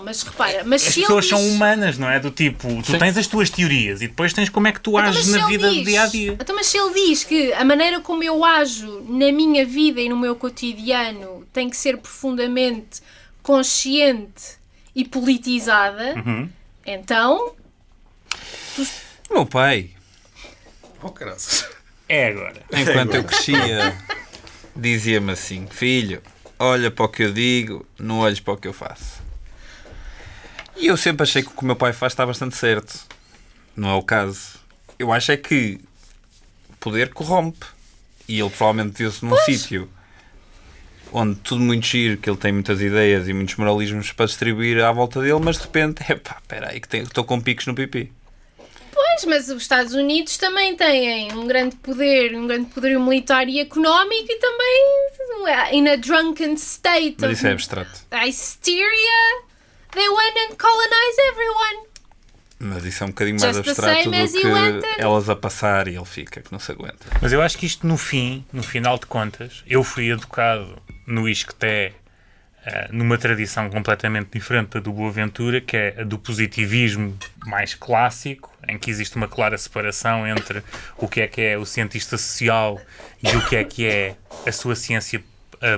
mas repara, as pessoas são humanas, não é? Do tipo, tu tens as tuas teorias e depois tens como é que tu ages na vida do dia a dia. Então, mas se ele diz que a maneira como eu ajo na minha vida e no meu cotidiano tem que ser profundamente consciente e politizada, então. O meu pai, Oh, graças. É agora. enquanto eu crescia dizia-me assim: filho, olha para o que eu digo, não olhes para o que eu faço. E eu sempre achei que o que o meu pai faz está bastante certo. Não é o caso. Eu acho é que o poder corrompe. E ele provavelmente viu-se num sítio onde tudo muito giro, que ele tem muitas ideias e muitos moralismos para distribuir à volta dele, mas de repente, espera aí que estou com picos no pipi. Pois, mas os Estados Unidos também têm um grande poderio militar e económico e também in a drunken state Mas of isso é abstrato. hysteria, they went and colonized everyone. Mas isso é um bocadinho mais Just the abstrato same do as you wanted. que elas a passar e ele fica, que não se aguenta. Mas eu acho que isto no final de contas, eu fui educado no Isqueté, numa tradição completamente diferente da do Boaventura, que é a do positivismo mais clássico, em que existe uma clara separação entre o que é o cientista social e o que é a sua ciência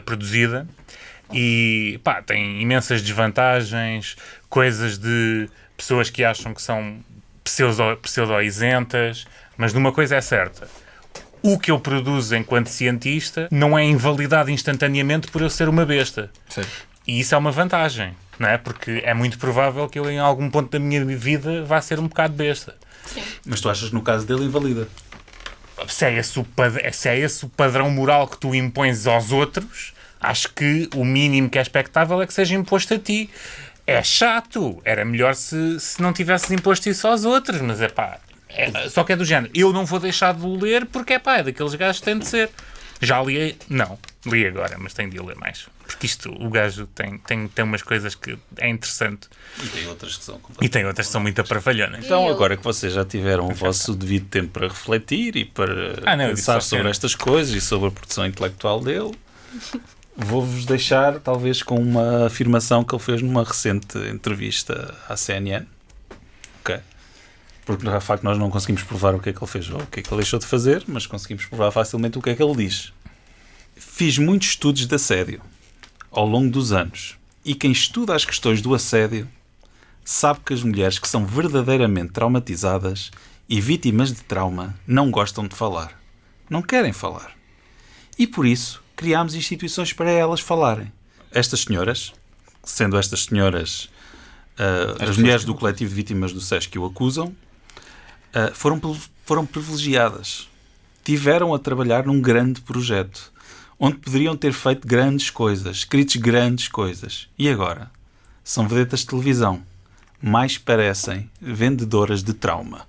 produzida. E pá, tem imensas desvantagens, coisas de pessoas que acham que são pseudo-isentas, mas numa coisa é certa: o que eu produzo enquanto cientista não é invalidado instantaneamente por eu ser uma besta. Sim. E isso é uma vantagem, não é? Porque é muito provável que eu em algum ponto da minha vida vá ser um bocado besta. Mas tu achas que no caso dele invalida? Se é esse o padrão moral que tu impões aos outros, acho que o mínimo que é expectável é que seja imposto a ti. É chato. Era melhor se não tivesses imposto isso aos outros, mas só que é do género. Eu não vou deixar de o ler porque é daqueles gajos que tem de ser. Já li, não, li agora, mas tenho de ler mais. Porque o gajo tem umas coisas que é interessante. E tem outras que são muito aparvalhonas. Então, agora que vocês já tiveram o vosso devido tempo para refletir e para pensar sobre estas coisas e sobre a produção intelectual dele, vou-vos deixar, talvez, com uma afirmação que ele fez numa recente entrevista à CNN. Ok? Porque, de facto, nós não conseguimos provar o que é que ele fez ou o que é que ele deixou de fazer, mas conseguimos provar facilmente o que é que ele diz. Fiz muitos estudos de assédio ao longo dos anos, e quem estuda as questões do assédio sabe que as mulheres que são verdadeiramente traumatizadas e vítimas de trauma não gostam de falar. Não querem falar. E por isso criámos instituições para elas falarem. Estas senhoras, sendo estas senhoras as mulheres do coletivo de vítimas do SES que o acusam, foram privilegiadas. Tiveram a trabalhar num grande projeto, onde poderiam ter feito grandes coisas, escritos grandes coisas. E agora? São vedetas de televisão. Mais parecem vendedoras de trauma.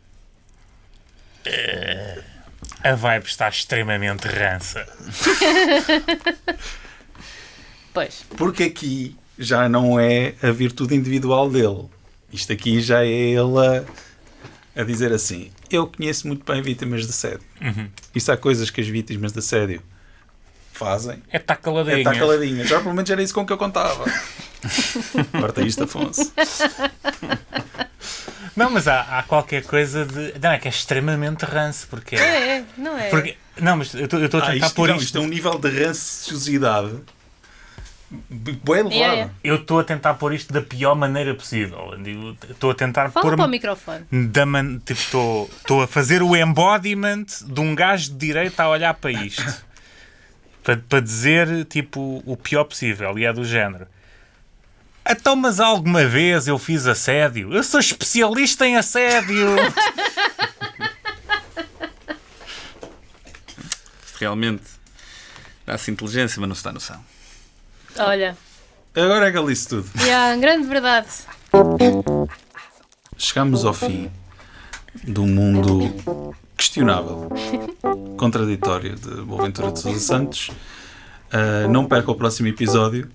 A vibe está extremamente rança. Pois. Porque aqui já não é a virtude individual dele. Isto aqui já é ele a dizer assim: eu conheço muito bem vítimas de assédio. Isso há coisas que as vítimas de assédio fazem. É estar caladinha. Já pelo menos era isso com que eu contava. Corta isto, Afonso. Não, mas há qualquer coisa de... Não, é que é extremamente ranço, porque... Não é? Porque... Não, mas eu estou a tentar pôr isto... Isto é um nível de ranciosidade bem elevado. É. Eu estou a tentar pôr isto da pior maneira possível. Estou a tentar Fala pôr... para o microfone. Estou a fazer o embodiment de um gajo de direita a olhar para isto. Para dizer, tipo, o pior possível. E é do género: então, mas alguma vez eu fiz assédio? Eu sou especialista em assédio! Realmente dá-se inteligência, mas não se dá noção. Olha. Agora é que ele disse tudo. Grande verdade. Chegamos ao fim do mundo questionável, contraditório de Boaventura de Sousa Santos. Não perca o próximo episódio,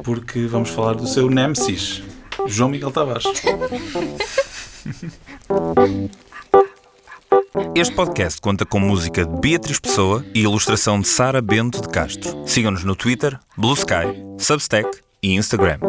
porque vamos falar do seu némesis, João Miguel Tavares. Este podcast conta com música de Beatriz Pessoa e ilustração de Sara Bento de Castro. Sigam-nos no Twitter, Blue Sky, Substack e Instagram.